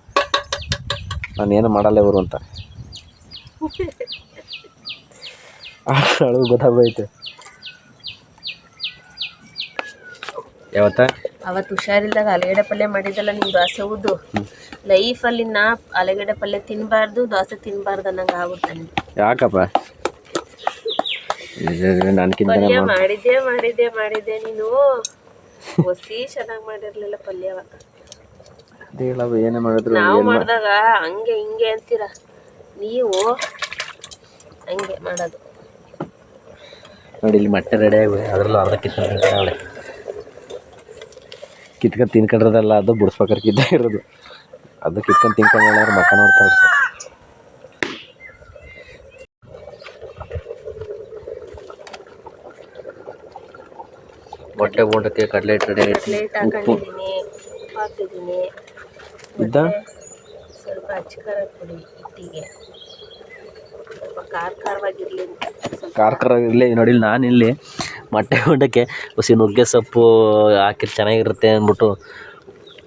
ನಾನೇನು ಮಾಡಲ್ಲ ಇವರು ಅಂತ. ಅವಳಿಗೆ ಗೊತ್ತಾಗೋಯ್ತು. ಅವತ್ತು ಹುಷಾರಿಲ್ದಾಗ ಆಲೂಗಡ್ಡೆ ಪಲ್ಯ ಮಾಡಿದ್ದಲ್ಲ ನಿಮ್ಮ ದೋಸೆ ಉದ್ದು, ಲೈಫಲ್ಲಿ ನಾ ಆಲೂಗಡ್ಡೆ ಪಲ್ಯ ತಿನ್ನಬಾರ್ದು, ದೋಸೆ ತಿನ್ನಬಾರ್ದು ಅನ್ನಂಗೆ ಆಗ್ಬಿಡ್ತಾನೆ. ಯಾಕಪ್ಪ? ಪಲ್ಯ ಮಾಡಿದ್ದೆ ನೀನು ಹೊಸಿ ಚೆನ್ನಾಗಿ ಮಾಡಿರ್ಲಿಲ್ಲ ಪಲ್ಯವ. ಏನೇ ಮಾಡಿದ್ರು ನಾವು ಮಾಡಿದಾಗ ಹಂಗೆ ಹಿಂಗೆ ಅಂತೀರ, ನೀವು ಹಂಗೆ ಮಾಡೋದು. ನೋಡಿ ಇಲ್ಲಿ ಮೊಟ್ಟೆ ರೆಡಿ ಆಗಿ ಅದರಲ್ಲೂ ಅರ್ಧ ಕಿತ್ಕೊಂಡು ತಿನ್ಕೊಂಡಿರೋದಲ್ಲ, ಅದು ಬಿಡಿಸ್ಬೇಕಾದ್ರೆ ಕಿದ್ದಾಗಿರೋದು. ಅದು ಕಿತ್ಕೊಂಡು ತಿನ್ಕೊಂಡು ಮಕ್ಕ ನೋಡ್ತಾರೆ. ಮೊಟ್ಟೆ ಬೋಂಡಕ್ಕೆ ಕಡ್ಲೆಟ್ ರೆಡಿ ಉಪ್ಪು ಹಾಕಿದ್ದೀನಿ, ಇದ್ದ ಸ್ವಲ್ಪ ಅಚ್ಚಕಾರ ಪುಡಿ ಹಿಟ್ಟಿಗೆ, ಸ್ವಲ್ಪ ಖಾರವಾಗಿರಲಿ ಅಂತ. ಖಾರವಾಗಿರಲಿ. ನೋಡಿ ನಾನು ಇಲ್ಲಿ ಮೊಟ್ಟೆ ಬೋಂಡಕ್ಕೆ ಹುಸಿ ನುಗ್ಗೆ ಸೊಪ್ಪು ಹಾಕಿದ್ರೆ ಚೆನ್ನಾಗಿರುತ್ತೆ ಅಂದ್ಬಿಟ್ಟು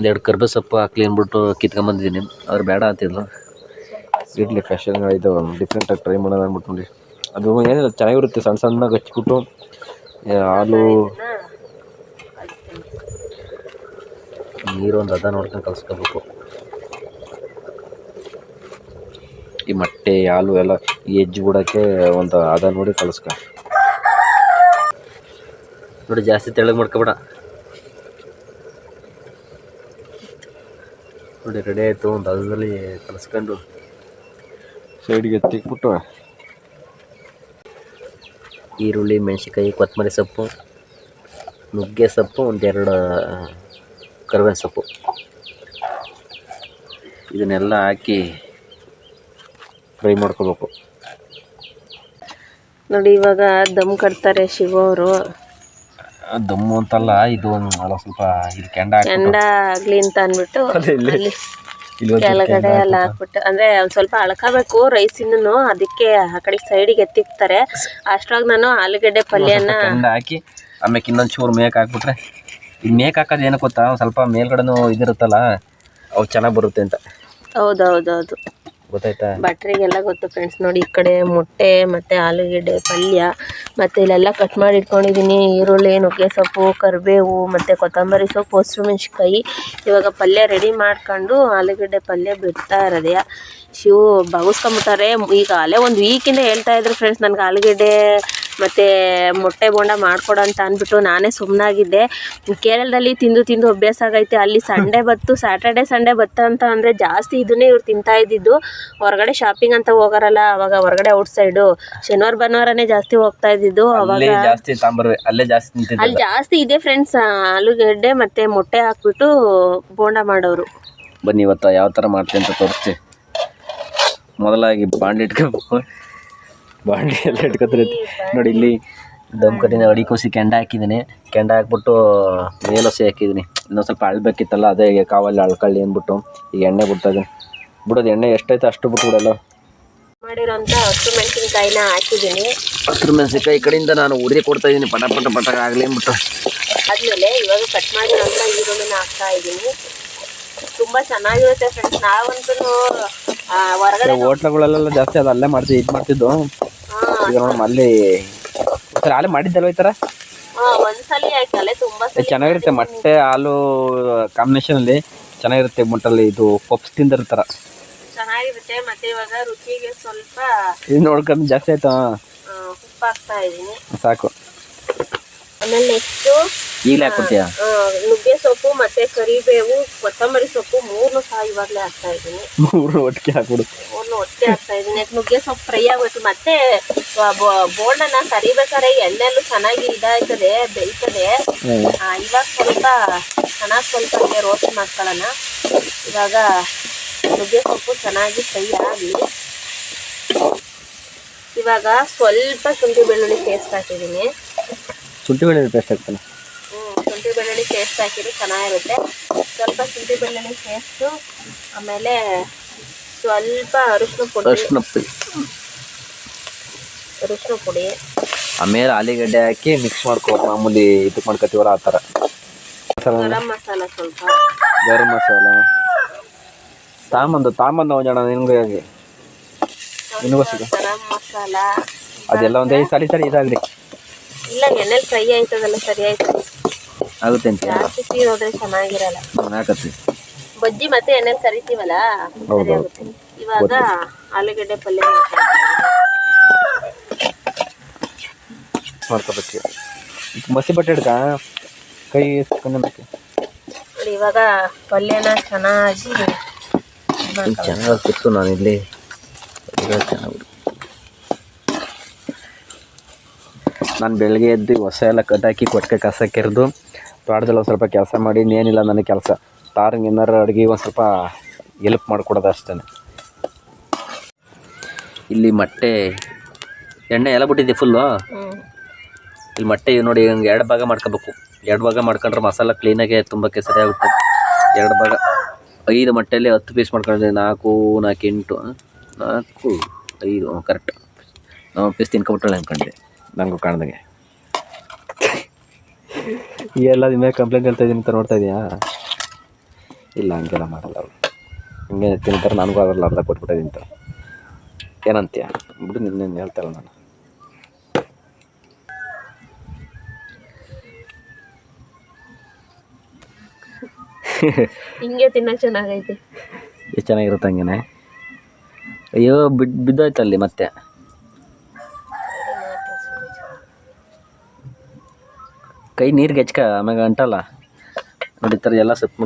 1-2 ಕರ್ಬೇವು ಸೊಪ್ಪು ಹಾಕ್ಲಿ ಅಂದ್ಬಿಟ್ಟು ಕಿತ್ಕೊಂಬಂದಿದ್ದೀನಿ. ಅವ್ರು ಬೇಡ ಅಂತಿದ್ಲು. ಇರಲಿ ಫ್ಯಾಷನ್ ಇದು ಡಿಫ್ರೆಂಟಾಗಿ ಟ್ರೈ ಮಾಡೋದು ಅಂದ್ಬಿಟ್ಟು ನೋಡಿ. ಅದು ಏನಿಲ್ಲ, ಚೆನ್ನಾಗಿರುತ್ತೆ. ಸಣ್ಣ ಸಣ್ಣಗೆ ಹಚ್ಬಿಟ್ಟು ಹಾಲು ನೀರೊಂದು ಅದ ನೋಡ್ಕೊಂಡು ಕಲಿಸ್ಕೋಬೇಕು. ಈ ಮೊಟ್ಟೆ ಹಾಲು ಎಲ್ಲ ಈ ಹೆಜ್ಜೆ ಬಿಡೋಕ್ಕೆ ಒಂದು ಅದ ನೋಡಿ ಕಲಿಸ್ಕೊ. ನೋಡಿ ಜಾಸ್ತಿ ತೆಳ್ಳಗೆ ಮಾಡ್ಕೊಬೇಡ. ನೋಡಿ ರೆಡಿ ಆಯಿತು. ಒಂದು ಅದರಲ್ಲಿ ಕಲಿಸ್ಕೊಂಡು ಸೈಡ್ಗೆ ಎತ್ತಿಕ್ಬಿಟ್ಟು ಈರುಳ್ಳಿ, ಮೆಣಸಿನ್ಕಾಯಿ, ಕೊತ್ತಂಬರಿ ಸೊಪ್ಪು, ನುಗ್ಗೆ ಸೊಪ್ಪು, 1-2 ಕರಿಬೇವಿನ ಸೊಪ್ಪು ಇದನ್ನೆಲ್ಲ ಹಾಕಿ ಫ್ರೈ ಮಾಡ್ಕೋಬೇಕು. ನೋಡಿ ಇವಾಗ ದಮ್ ಕಟ್ತಾರೆ ಶಿವ ಅವರು. ದಮ್ಮು ಅಂತಲ್ಲ, ಇದು ಸ್ವಲ್ಪ ಇದು ಕೆಂಡ ಆಗ್ಲಿ ಅಂತ ಅಂದ್ಬಿಟ್ಟು ಕೆಳಗಡೆ ಎಲ್ಲ ಹಾಕ್ಬಿಟ್ಟು, ಅಂದ್ರೆ ಒಂದ್ ಸ್ವಲ್ಪ ಅಳ್ಕೋಬೇಕು ರೈಸಿನೂ, ಅದಕ್ಕೆ ಆ ಕಡೆ ಸೈಡಿಗೆ ಎತ್ತಿಕ್ತಾರೆ. ಅಷ್ಟ್ರಾಗ ನಾನು ಆಲೂಗಡ್ಡೆ ಪಲ್ಯನ ಹಾಕಿ ಆಮೇಲೆ ಇನ್ನೊಂದು ಚೂರು ಮೇಕ್ ಹಾಕ್ಬಿಟ್ರೆ, ಈ ಮೇಕ್ ಹಾಕೋದು ಏನಕ್ಕೆ ಗೊತ್ತಾ, ಸ್ವಲ್ಪ ಮೇಲ್ಗಡೆನೂ ಇದಿರುತ್ತಲ್ಲ, ಅವು ಚೆನ್ನಾಗಿ ಬರುತ್ತೆ ಅಂತ. ಹೌದೌದೌದು, ಗೊತ್ತಾಯ್ತಾ? ಭಟ್ರಿಗೆಲ್ಲ ಗೊತ್ತು ಫ್ರೆಂಡ್ಸ್. ನೋಡಿ ಈ ಕಡೆ ಮೊಟ್ಟೆ ಮತ್ತು ಆಲೂಗಡ್ಡೆ ಪಲ್ಯ, ಮತ್ತು ಇಲ್ಲೆಲ್ಲ ಕಟ್ ಮಾಡಿ ಇಟ್ಕೊಂಡಿದ್ದೀನಿ. ಈರುಳ್ಳಿ, ನುಗ್ಗೆ ಸೊಪ್ಪು, ಕರಿಬೇವು ಮತ್ತು ಕೊತ್ತಂಬರಿ ಸೊಪ್ಪು, ಹಸಿರು ಮೆಣಸಿನ್ಕಾಯಿ. ಇವಾಗ ಪಲ್ಯ ರೆಡಿ ಮಾಡ್ಕೊಂಡು ಆಲೂಗಡ್ಡೆ ಪಲ್ಯ ಬಿಡ್ತಾ ಇರೋದೆ. ಶಿವು ಬಗಸ್ಕೊಂಬಿಟ್ಟಾರೆ. ಈಗ ಅಲ್ಲೇ ಒಂದು ವೀಕಿಂದ ಹೇಳ್ತಾ ಇದ್ರು ಫ್ರೆಂಡ್ಸ್ ನನಗೆ ಆಲೂಗಡ್ಡೆ ಮತ್ತು ಮೊಟ್ಟೆ ಬೋಂಡ ಮಾಡಿಕೊಡು ಅಂತ ಅಂದ್ಬಿಟ್ಟು. ನಾನೇ ಸುಮ್ಮನಾಗಿದ್ದೆ. ಕೇರಳದಲ್ಲಿ ತಿಂದು ಅಭ್ಯಾಸ ಆಗೈತೆ. ಅಲ್ಲಿ ಸಂಡೇ ಬತ್ತು, ಸ್ಯಾಟರ್ಡೆ ಸಂಡೇ ಬತ್ತು ಅಂತ ಅಂದರೆ ಜಾಸ್ತಿ ಇದನ್ನೇ ಇವ್ರು ತಿಂತಾ ಇದ್ದಿದ್ದು. ಹೊರಗಡೆ ಶಾಪಿಂಗ್ ಅಂತ ಹೋಗಾರಲ್ಲ, ಅವಾಗ ಹೊರಗಡೆ ಔಟ್ಸೈಡು ಶನಿವಾರ ಭಾನುವಾರನೇ ಜಾಸ್ತಿ ಹೋಗ್ತಾ ಇದ್ದಿದ್ದು. ಅವಾಗ ಅಲ್ಲಿ ಜಾಸ್ತಿ ಇದೆ ಫ್ರೆಂಡ್ಸ್, ಆಲೂಗಡ್ಡೆ ಮತ್ತು ಮೊಟ್ಟೆ ಹಾಕ್ಬಿಟ್ಟು ಬೋಂಡ ಮಾಡೋರು. ಬನ್ನಿ ಇವತ್ತು ಯಾವ ಥರ ಮಾಡ್ತೀನಿ ಅಂತ ತೋರಿಸ್ತೀವಿ. ಮೊದಲಾಗಿ ಬಾಂಡೆ ಎಲ್ಲ ಇಟ್ಕೊತಾರೆ ನೋಡಿ. ಇಲ್ಲಿ ದಮ್ ಕಟ್ಟಿನ ಅಡಿ ಕೋಸಿ ಕೆಂಡ ಹಾಕಿದ್ದೀನಿ. ಕೆಂಡ ಹಾಕ್ಬಿಟ್ಟು ಮೇಲೊಸಿ ಹಾಕಿದ್ದೀನಿ. ಇನ್ನೊಂದು ಸ್ವಲ್ಪ ಅಳ್ಬೇಕಿತ್ತಲ್ಲ, ಅದೇ ಕಾವಲ್ಲಿ ಅಳ್ಕೊಳ್ಳಿ ಅಂದ್ಬಿಟ್ಟು ಈಗ ಎಣ್ಣೆ ಬಿಡ್ತಾಯಿದ್ದೀನಿ. ಬಿಡೋದು ಎಣ್ಣೆ ಎಷ್ಟೈತೆ ಅಷ್ಟು ಬಿಟ್ಟು ಬಿಡಲ್ಲ. ಮಾಡಿರೋಂಥ ಹಸಿರು ಮೆಣಸಿನ್ಕಾಯಿನ ಹಾಕಿದ್ದೀನಿ. ಹಸಿರು ಮೆಣಸಿನ್ಕಾಯಿ ಈ ಕಡೆಯಿಂದ ನಾನು ಉರಿ ಕೊಡ್ತಾ ಇದ್ದೀನಿ, ಪಟ ಪಟ ಪಟ ಆಗಲಿ ಅಂದ್ಬಿಟ್ಟು. ಆದಮೇಲೆ ಇವಾಗ ಕಟ್ ಮಾಡಿರೋಂಥ ಈರುಳ್ಳಿನ ಹಾಕ್ತಾ ಇದ್ದೀನಿ. ತುಂಬ ಚೆನ್ನಾಗಿರುತ್ತೆ ಫ್ರೆಂಡ್ಸ್. ನಾವಂತೂ ಹೊರಗಡೆ ಹೋಟ್ಲುಗಳಲ್ಲೆಲ್ಲ ಜಾಸ್ತಿ ಅದು ಅಲ್ಲೇ ಮಾಡ್ತೀವಿ, ಇದು ಮಾಡ್ತಿದ್ದು. ಈಗ ನೋಡಿ ಅಲ್ಲಿ ಸರ್ ಹಾಲೆ ಮಾಡಿದ್ದಲ್ವ ಈ ಥರ ಒಂದ್ಸಲಿ ಆಯ್ತಲ್ಲೇ ತುಂಬ ಚೆನ್ನಾಗಿರುತ್ತೆ. ಮೊಟ್ಟೆ ಹಾಲು ಕಾಂಬಿನೇಷನಲ್ಲಿ ಚೆನ್ನಾಗಿರುತ್ತೆ. ಮೊಟ್ಟಲ್ಲಿ ಇದು ಪಪ್ಸ್ ತಿಂದಿರ್ತಾರ, ಚೆನ್ನಾಗಿರುತ್ತೆ. ಮತ್ತೆ ಇವಾಗ ರುಚಿಗೆ ಸ್ವಲ್ಪ ಇದು ನೋಡ್ಕೊಂಡು ಜಾಸ್ತಿ ಆಯ್ತು, ಉಪ್ಪು ಹಾಕ್ತಾ ಇದ್ದೀನಿ. ಸಾಕು. ಆಮೇಲೆ ನೆಕ್ಸ್ಟು ಈಗಲೇ ಹಾಕ್ಬಿಡ್ತೀಯ? ನುಗ್ಗೆ ಸೊಪ್ಪು ಮತ್ತೆ ಕರಿಬೇವು ಕೊತ್ತಂಬರಿ ಸೊಪ್ಪು ಮೂರನ್ನು ಸಹ ಇವಾಗಲೇ ಹಾಕ್ತಾ ಇದ್ದೀನಿ. ಮೂರು ಒಟ್ಟಿಗೆ ಹಾಕ್ಬಿಡು. ಮೂರನ್ನು ಒಟ್ಟಿಗೆ ಹಾಕ್ತಾ ಇದ್ದೀನಿ. ನುಗ್ಗೆ ಸೊಪ್ಪು ಫ್ರೈ ಆಗಬೇಕು. ಮತ್ತೆ ಬೋಂಡನ್ನ ಕರಿಬೇಕಾದ್ರೆ ಎಣ್ಣೆಲ್ಲೂ ಚೆನ್ನಾಗಿ ಇದಾಯ್ತದೆ, ಬೇಯ್ತದೆ. ಇವಾಗ ಸ್ವಲ್ಪ ಚೆನ್ನಾಗಿ ಸ್ವಲ್ಪ ರೋಸ್ಟ್ ಮಾಡ್ಕೊಳ್ಳೋಣ. ಇವಾಗ ನುಗ್ಗೆ ಸೊಪ್ಪು ಚೆನ್ನಾಗಿ ಫ್ರೈ ಆಗಲಿ. ಇವಾಗ ಸ್ವಲ್ಪ ಶುಂಠಿ ಬೆಳ್ಳುಳ್ಳಿ ಪೇಸ್ಟ್ ಹಾಕಿದ್ದೀನಿ. ಶುಂಠಿ ಬೆಳ್ಳುಳ್ಳಿ ಪೇಸ್ಟ್ ಹಾಕ್ತಾನೆ. ಶುಂಠಿ ಬೆಳ್ಳುಳ್ಳಿ ಪೇಸ್ಟ್ ಹಾಕಿದ್ರೆ ಚೆನ್ನಾಗಿರುತ್ತೆ. ಸ್ವಲ್ಪ ಶುಂಠಿ ಬೆಳ್ಳುಳ್ಳಿ ಪೇಸ್ಟು, ಆಮೇಲೆ ಸ್ವಲ್ಪ ಅರಿಶಿನ ಪುಡಿ, ಆಮೇಲೆ ಆಲೂಗಡ್ಡೆ ಹಾಕಿ ಮಿಕ್ಸ್ ಮಾಡ್ಕೋ. ಮಾಮೂಲಿ ಇದಕ್ಕೆ ಮಾಡ್ಕೊತೀವಲ್ಲ ಆ ಥರ. ಗರಂ ಮಸಾಲ, ಸ್ವಲ್ಪ ಗರಂ ಮಸಾಲ ತಾಂಬಂದು ಜನ ನಿನ್ಗೆ ಗರಂ ಮಸಾಲ ಅದೆಲ್ಲ ಒಂದೇ ಸರಿ ಇದಾಗಲಿ. ಇಲ್ಲ, ಎಣ್ಣೆಲಿ ಫ್ರೈ ಆಯ್ತದಲ್ಲ, ಸರಿ ಆಯ್ತದೆ. ಆಗುತ್ತೆ ಅಂತ ಜಾಸ್ತಿ ಸೀರೋದ್ರೆ ಚೆನ್ನಾಗಿರಲ್ಲ. ಹಾಕತ್ತೆ ಬಜ್ಜಿ ಮತ್ತೆ ಎಣ್ಣೆಲಿ ಕರಿತೀವಲ್ಲ, ಸರಿ ಆಗುತ್ತೆ. ಇವಾಗ ಆಲೂಗಡ್ಡೆ ಪಲ್ಯ ಮಾಡ್ಕೋಬೇಕು. ಮಸಿ ಬಟ್ಟೆ ಹಿಡ್ಕ ಕೈ ನೋಡಿ. ಇವಾಗ ಪಲ್ಯನ ಚೆನ್ನಾಗಿ ಸಿಕ್ತು. ನಾನು ಇಲ್ಲಿ ಚೆನ್ನಾಗಿ ನಾನು ಬೆಳಗ್ಗೆ ಎದ್ದು ಹೊಸ ಎಲ್ಲ ಕಟ್ಟಾಕಿ ಕೊಟ್ಟಿಗೆ ಕಸ ಕೆರೆದು ತೋಟದಲ್ಲಿ ಒಂದು ಸ್ವಲ್ಪ ಕೆಲಸ ಮಾಡಿ, ಇನ್ನೇನಿಲ್ಲ ನನಗೆ ಕೆಲಸ. ತಾರಂಗೆ ಏನಾರು ಅಡುಗೆ ಒಂದು ಸ್ವಲ್ಪ ಎಲ್ಪ್ ಮಾಡಿಕೊಡೋದು ಅಷ್ಟೇ. ಇಲ್ಲಿ ಮೊಟ್ಟೆ ಎಣ್ಣೆ ಎಲ್ಲ ಬಿಟ್ಟಿದ್ದೆ ಫುಲ್ಲು. ಇಲ್ಲಿ ಮೊಟ್ಟೆ ನೋಡಿ ಹಂಗೆ 2 ಭಾಗ ಮಾಡ್ಕೋಬೇಕು. 2 ಭಾಗ ಮಾಡ್ಕೊಂಡ್ರೆ ಮಸಾಲ ಕ್ಲೀನಾಗೆ ತುಂಬಕ್ಕೆ ಸರಿಯಾಗುತ್ತೆ. 2 ಭಾಗ 5 ಮೊಟ್ಟೆಯಲ್ಲಿ 10 ಪೀಸ್ ಮಾಡ್ಕೊಂಡ್ರೆ 4, 8, 4, 5 ಕರೆಕ್ಟ್. 4 ಪೀಸ್ ತಿನ್ಕೊಬಿಟ್ರೆ ಅನ್ಕೊಂಡೆ, ನನಗೂ ಕಾಣ್ದಂಗೆ. ಎಲ್ಲ ನಿಮ್ಮ ಕಂಪ್ಲೇಂಟ್ ಹೇಳ್ತಾ ಇದ್ದೀನಿ ಅಂತ ನೋಡ್ತಾ ಇದೆಯಾ? ಇಲ್ಲ, ಹಂಗೆಲ್ಲ ಮಾಡಲ್ಲ ಅವರು. ಹಂಗೆ ತಿಂತಾರೆ, ನನಗೂ ಅದರಲ್ಲಿ ಅರ್ಧ ಕೊಟ್ಬಿಟ್ಟಿದ್ದೀನಿ ಅಂತ. ಏನಂತೀಯ ಬಿಡು, ನಿನ್ನೇನು ಹೇಳ್ತಾರಲ್ಲ ನಾನು. ಹಿಂಗೆ ತಿನ್ನಕ್ಕೆ ಚೆನ್ನಾಗೈತೆ. ಎಷ್ಟು ಚೆನ್ನಾಗಿರುತ್ತೆ ಹಂಗೇನೆ. ಅಯ್ಯೋ ಬಿದ್ದೋಯ್ತಲ್ಲಿ ಮತ್ತೆ. ಕೈ ನೀರಿಗೆ ಹೆಚ್ಕ, ಆಮ್ಯಾಗ ಅಂಟಲ್ಲ ನೋಡಿ. ಈ ಥರ ಎಲ್ಲ ಸ್ಟೆಪ್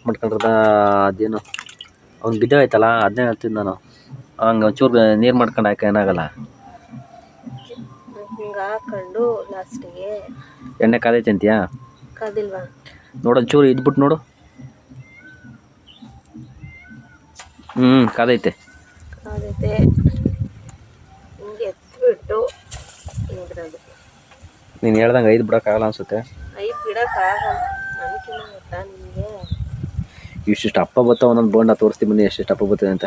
ಮಾಡ್ಕೊಂಡ್ರದ ಅದೇನು ಅವ್ನು ಬಿದ್ದೋಯ್ತಲ್ಲ, ಅದನ್ನೇ ಹೇಳ್ತಿದ್ದು ನಾನು. ಹಂಗೆ ಒಂಚೂರು ನೀರು ಮಾಡ್ಕೊಂಡು ಹಾಕ, ಏನಾಗಲ್ಲ. ಹಿಂಗೆ ಹಾಕೊಂಡು ಲಾಸ್ಟಿಗೆ ಎಣ್ಣೆ ಕಾದೈತೆ ಅಂತೀಯಾ? ಕಾದಿಲ್ವಾ ನೋಡು, ಒಂಚೂರು ಇದ್ಬಿಟ್ಟು ನೋಡು. ಕಾದೈತೆ. ಹಿಂಗೆ ಎತ್ಬಿಟ್ಟು ಇದ್ರದ್ದು ನೀನು ಹೇಳ್ದಂಗೆ 5 ಬಿಡೋಕ್ಕಾಗಲ್ಲ ಅನ್ಸುತ್ತೆ. 5 ಬಿಡೋಕ್ಕಾಗಲ್ಲ. ನನಗಿನ್ನ ಗೊತ್ತಾ ನಿಮಗೆ? ಇಷ್ಟಿಷ್ಟು ಅಪ್ಪ ಬರ್ತಾವ. ಒಂದೊಂದು ಬೋಂಡ ತೋರಿಸ್ತೀವಿ ಬನ್ನಿ ಎಷ್ಟೆಷ್ಟು ಅಪ್ಪ ಬರ್ತದೆ ಅಂತ.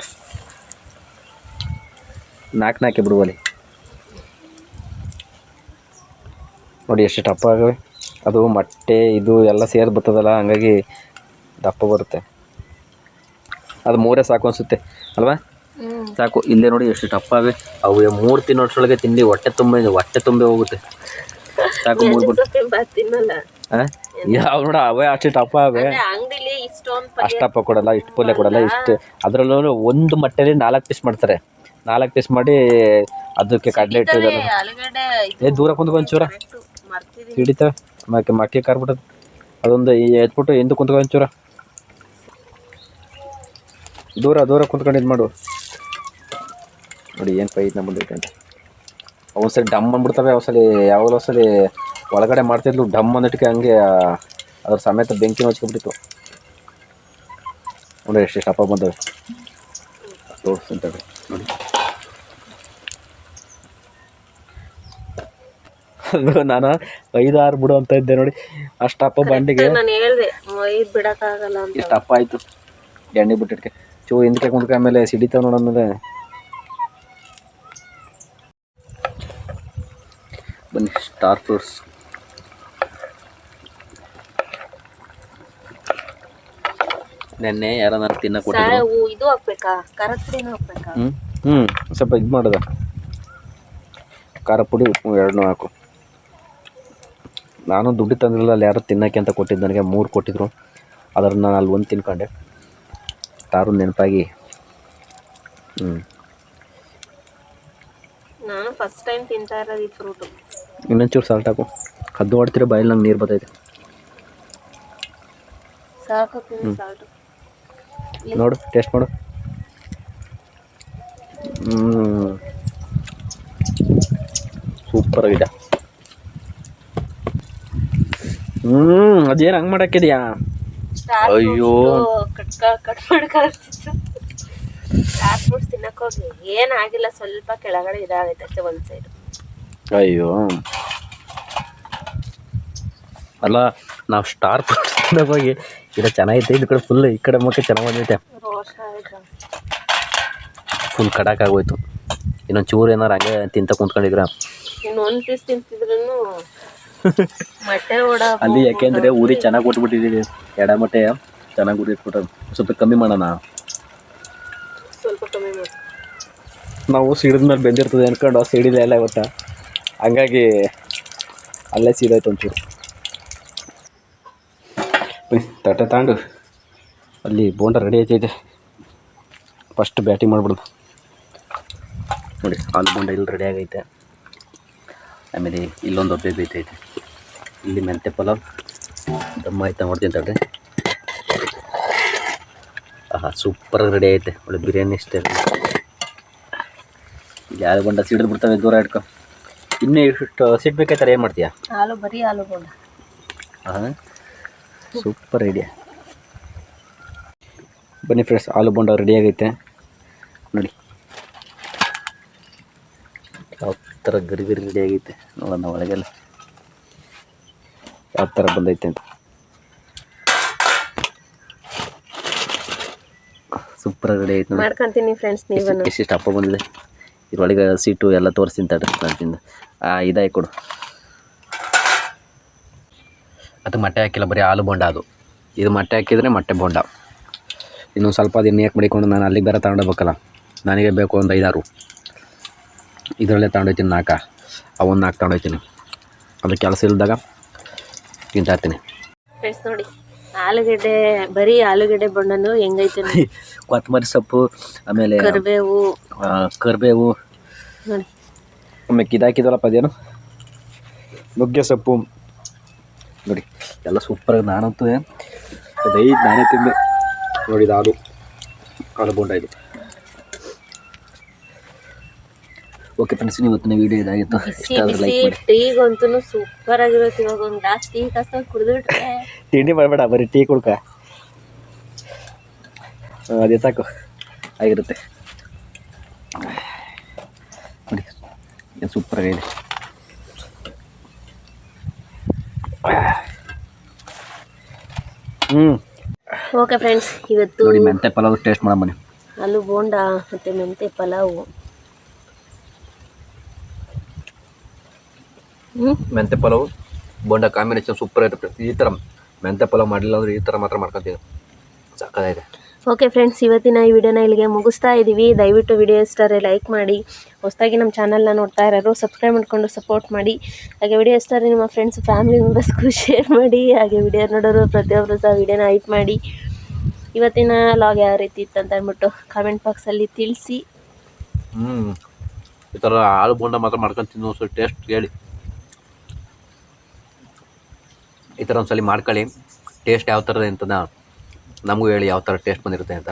4 ಬಿಡುವಲ್ಲಿ ನೋಡಿ ಎಷ್ಟೆಷ್ಟು ಅಪ್ಪ ಆಗವೆ. ಅದು ಮೊಟ್ಟೆ ಇದು ಎಲ್ಲ ಸೇರಿ ಬರ್ತದಲ್ಲ, ಹಂಗಾಗಿ ದಪ್ಪ ಬರುತ್ತೆ. ಅದು 3 ಸಾಕು ಅನಿಸುತ್ತೆ ಅಲ್ವಾ? ಸಾಕು. ಇಲ್ಲೇ ನೋಡಿ ಎಷ್ಟು ಟಪ್ಪ ಆವೆ. ಅವು 3 ತಿನ್ನೋಷ್ಟರೊಳಗೆ ತಿಂಡಿ ಹೊಟ್ಟೆ ತುಂಬೆ ಹೋಗುತ್ತೆ. ಸಾಕು 3 ಬಿಟ್ಟು ಯಾವ ನೋಡ ಅವೇ ಅಷ್ಟು ಟಪ್ಪ ಆವೆ. ಅಷ್ಟಪ್ಪ ಕೊಡಲ್ಲ, ಇಷ್ಟು ಪಲ್ಯ ಕೊಡಲ್ಲ. ಇಷ್ಟು ಅದರಲ್ಲೂ ಒಂದು ಮೊಟ್ಟೆಲಿ 4 ಪೀಸ್ ಮಾಡ್ತಾರೆ. 4 ಪೀಸ್ ಮಾಡಿ ಅದಕ್ಕೆ ಕಡಲೆ ಇಟ್ಟು ದೂರ ಕುಂತ್ಕೊಂಡು ಒಂಚೂರ ಹಿಡಿತವೆ. ಮಕ್ಕಿ ಕಾರ್ಬಿಟ್ಟದು ಅದೊಂದು ಎತ್ಬಿಟ್ಟು ಎಂದು ಕುಂತ್ಕೊಂಡು ಒಂಚೂರ ದೂರ ಕುಂತ್ಕೊಂಡು ಇದು ಮಾಡು. ನೋಡಿ ಏನು ಕೈ ಬಂದೈತೆ ಅಂತ. ಒಂದ್ಸಲಿ ಡಮ್ ಅಂದ್ಬಿಡ್ತವೆ, ಯಾವೊಂದ್ಸಲಿ ಒಳಗಡೆ ಮಾಡ್ತಿದ್ಲು ಡಮ್ ಅಂದಿಟ್ಟಿಗೆ, ಹಂಗೆ ಅದ್ರ ಸಮೇತ ಬೆಂಕಿ ಹಚ್ಕೊಬಿಟ್ಟಿತ್ತು. ನೋಡಿ ಎಷ್ಟೆಷ್ಟು ಅಪ್ಪ ಬಂದವೆ ತೋರಿಸ್ತಂತವೆ ನೋಡಿ. ಅದು ನಾನು 5-6 ಬಿಡು ಅಂತ ಇದ್ದೆ ನೋಡಿ. ಅಷ್ಟಪ್ಪ ಬಂಡಿಗೆ ಇಷ್ಟು ಅಪ್ಪ ಆಯಿತು. ಎಣ್ಣೆ ಬಿಟ್ಟಿಟ್ಕೆ ಚೂ ಹಿಂದಕ್ಕೆ ಕುಂತ್ಕೆ ಆಮೇಲೆ ಸಿಡಿತಾವ ನೋಡೋದ್ಮೇಲೆ ಬನ್ನಿ ಸ್ಟಾರ್ ಫ್ರೂಟ್ಸ್. ನೆನ್ನೆ ಯಾರೋ ನಾನು ತಿನ್ನಕ್ಕೆ ಕೊಟ್ಟಿದ್ರು. ಇದು ಹಾಕ್ಬೇಕಾ, ಖಾರದ ಪುಡಿನೂ ಹಾಕ್ಬೇಕಾ? ಸ್ವಲ್ಪ ಇದು ಮಾಡೋದ, ಖಾರ ಪುಡಿ ಉಪ್ಪು ಎರಡನ್ನೂ ಹಾಕು. ನಾನು ದುಡ್ಡು ತಂದಿರಲಿಲ್ಲ, ಅಲ್ಲಿ ಯಾರು ತಿನ್ನೋಕ್ಕೆ ಅಂತ ಕೊಟ್ಟಿದ್ದು, ನನಗೆ 3 ಕೊಟ್ಟಿದ್ರು. ಅದನ್ನು ನಾನು ಅಲ್ಲಿ 1 ತಿನ್ಕೊಂಡೆ. ತಾರು ನೆನಪಾಗಿ. ನಾನು ಫಸ್ಟ್ ಟೈಮ್ ತಿಂತಾ ಇರೋದು ಈ ಫ್ರೂಟು. ಇನ್ನೊಂಚೂರು ಸಾಲ್ಟ್ ಹಾಕು. ಕದ್ದು ಹೊಡ್ತಿರೋ ಬಾಯಲ್ಲಿ ನಂಗೆ ನೀರು ಬರ್ತೈತೆ. ಸಾಕು ಸಾಲ್ಟು. ನೋಡು, ಟೇಸ್ಟ್ ಮಾಡು. ಸೂಪರ್ ಆಗಿದೆ. ಅದೇನು ಹಂಗೆ ಮಾಡಾಕಿದ್ಯಾ? ಅಯ್ಯೋ, ಕಟ್ ಮಾಡ್ಕೊಳ್ತಿತ್ತು. ಸ್ಟಾರ್ ಫ್ರೂಟ್ಸ್ ತಿನ್ನಕ್ಕೋಗಿ ಏನಾಗಿಲ್ಲ, ಸ್ವಲ್ಪ ಕೆಳಗಡೆ ಇದಾಗೈತೆ ಅಷ್ಟೇ ಒಂದು ಸೈಡು. ಅಯ್ಯೋ ಅಲ್ಲ, ನಾವು ಸ್ಟಾರ್ ಫ್ರೂಟ್ಸ್ ತಿನ್ನಕ್ಕೆ ಹೋಗಿ ಇದು ಚೆನ್ನಾಗೈತೆ, ಇದು ಕಡೆ ಫುಲ್ ಈ ಕಡೆ ಮುಖ ಚೆನ್ನಾಗಿ ಬಂದೈತೆ. ಫುಲ್ ಕಡಾಕ್ ಆಗೋಯ್ತು. ಇನ್ನೊಂದು ಚೂರು ಏನಾರು ಹಂಗೆ ತಿಂತ ಕುಂತ್ಕೊಂಡಿದ್ರ ಇನ್ನೊಂದು ಪೀಸ್ ತಿಂತಿದ್ರು ಮೊಟ್ಟೆ ಓಡ ಅಲ್ಲಿ. ಯಾಕೆಂದರೆ ಊರಿ ಚೆನ್ನಾಗಿ ಕೊಟ್ಬಿಟ್ಟಿದ್ದೀವಿ, ಎಡ ಮೊಟ್ಟೆ ಚೆನ್ನಾಗಿ ಊರಿ ಇಟ್ಬಿಟ್ರೆ. ಸ್ವಲ್ಪ ಕಮ್ಮಿ ಮಾಡೋಣ, ಸ್ವಲ್ಪ ಕಮ್ಮಿ ಮಾಡಿ. ನಾವು ಸಿಡಿದ ಮೇಲೆ ಬೆಂದಿರ್ತದೆ ಅನ್ಕೊಂಡು ಸಿಡಿಲೇ ಎಲ್ಲ ಗೊತ್ತಾ, ಹಂಗಾಗಿ ಅಲ್ಲೇ ಸೀದೋಯ್ತು ಒಂಚೂರು. ತಟ್ಟೆ ತಗೊಂಡು ಅಲ್ಲಿ ಬೋಂಡ ರೆಡಿ ಐತೈತೆ. ಫಸ್ಟ್ ಬ್ಯಾಟಿಂಗ್ ಮಾಡ್ಬಿಡ್ದು. ನೋಡಿ, ಆಲೂ ಬೋಂಡ ಇಲ್ಲಿ ರೆಡಿ ಆಗೈತೆ. ಆಮೇಲೆ ಇಲ್ಲೊಂದು ಒಬ್ಬೆ ಬೇಯ್ತೈತೆ. ಇಲ್ಲಿ ಮೆಂತೆ ಪಲಾವ್ ದಮ್ಮ ಆಯ್ತಾ ಮಾಡ್ತೀನಿ ತಡ್ರಿ. ಸೂಪರಾಗಿ ರೆಡಿ ಐತೆ. ಒಳ್ಳೆ ಬಿರಿಯಾನಿ ಇಷ್ಟ. ಆಲೂ ಬೋಂಡ ಸಿಡಿದು ಬಿಡ್ತಾವೆ, ದೂರ ಇಟ್ಕೊ. ಇನ್ನೂ ಇಷ್ಟು ಸಿಡ್ಬೇಕಾಯ್ತಾರೆ, ಏನು ಮಾಡ್ತೀಯಾ? ಬರೀ ಆಲೂ ಬೋಂಡ. Super idea. ಬನ್ನಿ ಫ್ರೆಂಡ್ಸ್, ಆಲೂ ಬೋಂಡ ರೆಡಿ ಆಗೈತೆ. ನೋಡಿ ಯಾವ ಥರ ಗರಿ ರೆಡಿ ಆಗೈತೆ ನೋಡೋಣ ಒಳಗೆಲ್ಲ ಯಾವ ಥರ ಬಂದೈತೆ ಅಂತ. ಸೂಪರಾಗಿ ರೆಡಿ ಐತೆ ನೋಡಿ. ಮಾಡ್ಕೊಂತೀನಿ ಫ್ರೆಂಡ್ಸ್. ನೀವು ಎಷ್ಟು ಅಪ್ಪ ಬಂದಿದೆ ಇದ್ರೊಳಗೆ ಸೀಟು ಎಲ್ಲ ತೋರಿಸ್ತೀನಿ ತಡ್ರಿ. ನಾನು ಇದಾಗಿ ಕೊಡು. ಅದು ಮೊಟ್ಟೆ ಹಾಕಿಲ್ಲ, ಬರೀ ಆಲೂ ಬೋಂಡ. ಅದು ಇದು ಮೊಟ್ಟೆ ಹಾಕಿದರೆ ಮೊಟ್ಟೆ ಬೋಂಡ. ಇನ್ನೊಂದು ಸ್ವಲ್ಪ ಅದು ಎಣ್ಣೆ ಮಡಿಕೊಂಡು ನಾನು ಅಲ್ಲಿಗೆ ಬೇರೆ ತಗೊಂಡೋಗ್ಬೇಕಲ್ಲ. ನನಗೆ ಬೇಕು ಒಂದು 5-6 ಇದರಲ್ಲೇ ತಗೊಂಡೋಗ್ತೀನಿ. 4 ಅವನ್ನ 4 ತಗೊಂಡೋಗ್ತೀನಿ. ಅದು ಕೆಲಸ ಇಲ್ದಾಗ ತಿಂತಾಯಿರ್ತೀನಿ. ಫ್ರೆಂಡ್ಸ್ ನೋಡಿ, ಆಲೂಗಡ್ಡೆ, ಬರೀ ಆಲೂಗಡ್ಡೆ ಬೋಂಡನು ಹೆಂಗೈತೆ. ಕೊತ್ತಂಬರಿ ಸೊಪ್ಪು, ಆಮೇಲೆ ಕರಿಬೇವು ನೋಡಿ, ಆಮೇಲೆ ಇದಾಕಿದ್ವಲ್ಲಪ್ಪ, ಅದೇನು ನುಗ್ಗೆ ಸೊಪ್ಪು. ನೋಡಿ ಎಲ್ಲ ಸೂಪರಾಗಿ. ನಾನಂತೂ ನಾನೇ ತಿಂದೆ ನೋಡಿ. ಇದು ಆಲೂ ಬೋಂಡ ಇದು. ಓಕೆ ಫ್ರೆಂಡ್ಸ್, ಇವತ್ತಿನ ವಿಡಿಯೋ ಇದಾಗಿತ್ತು. ಇಷ್ಟ ಆದರೆ ಲೈಕ್ ಮಾಡಿ. ಟೀಗಂತೂ ಸೂಪರ್ ಆಗಿರುತ್ತೆ. ಇವಾಗ ಒಂದು ಗ್ಲಾಸ್ ಟೀ ಕಾಸ್ಕೊಂಡು ಕುಡಿದ್ಬಿಟ್ರೆ ತಿಂಡಿ ಮಾಡಬೇಡ, ಬರೀ ಟೀ ಕುಡ್ಕ. ಅದೇ ಸಾಕು ಆಗಿರುತ್ತೆ ನೋಡಿ. ಏನು ಸೂಪರಾಗಿದೆ. ಓಕೆ ಫ್ರೆಂಡ್ಸ್, ಇವತ್ತು ನೋಡಿ ಮೆಂತೆ ಪಲಾವ್ ಟೇಸ್ಟ್ ಮಾಡಮ್ಮನಿ. ಆಲೂ ಬೋಂಡ ಮತ್ತು ಮೆಂತೆ ಪಲಾವು. ಮೆಂತೆ ಪಲಾವು ಬೋಂಡ ಕಾಂಬಿನೇಷನ್ ಸೂಪರ್ ಇರುತ್ತೆ. ಈ ಥರ ಮೆಂತೆ ಪಲಾವ್ ಮಾಡಲಿಲ್ಲ ಅಂದರೆ ಈ ಥರ ಮಾತ್ರ ಮಾಡ್ಕೊತೀವಿ, ಸಕ್ಕತ್ತಾಗಿದೆ. ಓಕೆ ಫ್ರೆಂಡ್ಸ್, ಇವತ್ತಿನ ಈ ವಿಡಿಯೋನ ಇಲ್ಲಿಗೆ ಮುಗಿಸ್ತಾ ಇದ್ದೀವಿ. ದಯವಿಟ್ಟು ವಿಡಿಯೋ ಇಷ್ಟಾರೆ ಲೈಕ್ ಮಾಡಿ. ಹೊಸದಾಗಿ ನಮ್ಮ ಚಾನಲ್ನ ನೋಡ್ತಾ ಇರೋರು ಸಬ್ಸ್ಕ್ರೈಬ್ ಮಾಡ್ಕೊಂಡು ಸಪೋರ್ಟ್ ಮಾಡಿ. ಹಾಗೆ ವಿಡಿಯೋ ಇಷ್ಟಾರೆ ನಿಮ್ಮ ಫ್ರೆಂಡ್ಸ್ ಫ್ಯಾಮಿಲಿ ಮೆಂಬರ್ಸ್ಗೂ ಶೇರ್ ಮಾಡಿ. ಹಾಗೆ ವಿಡಿಯೋ ನೋಡೋರು ಪ್ರತಿಯೊಬ್ಬರು ಸಹ ವಿಡಿಯೋನ ಹೈಪ್ ಮಾಡಿ. ಇವತ್ತಿನ ಲಾಗ್ ಯಾವ ರೀತಿ ಇತ್ತು ಅಂತ ಅಂದ್ಬಿಟ್ಟು ಕಾಮೆಂಟ್ ಬಾಕ್ಸಲ್ಲಿ ತಿಳಿಸಿ. ಈ ಥರ ಆಲೂ ಬೋಂಡ ಮಾತ್ರ ಮಾಡ್ಕೊಂಡು ತಿನ್ನೋ ಟೇಸ್ಟ್ ಹೇಳಿ. ಈ ಥರ ಒಂದ್ಸಲ ಮಾಡ್ಕೊಳ್ಳಿ. ಟೇಸ್ಟ್ ಯಾವ ಥರ ಅಂತದ ನಮಗೂ ಹೇಳಿ, ಯಾವ ಥರ ಟೇಸ್ಟ್ ಬಂದಿರುತ್ತೆ ಅಂತ.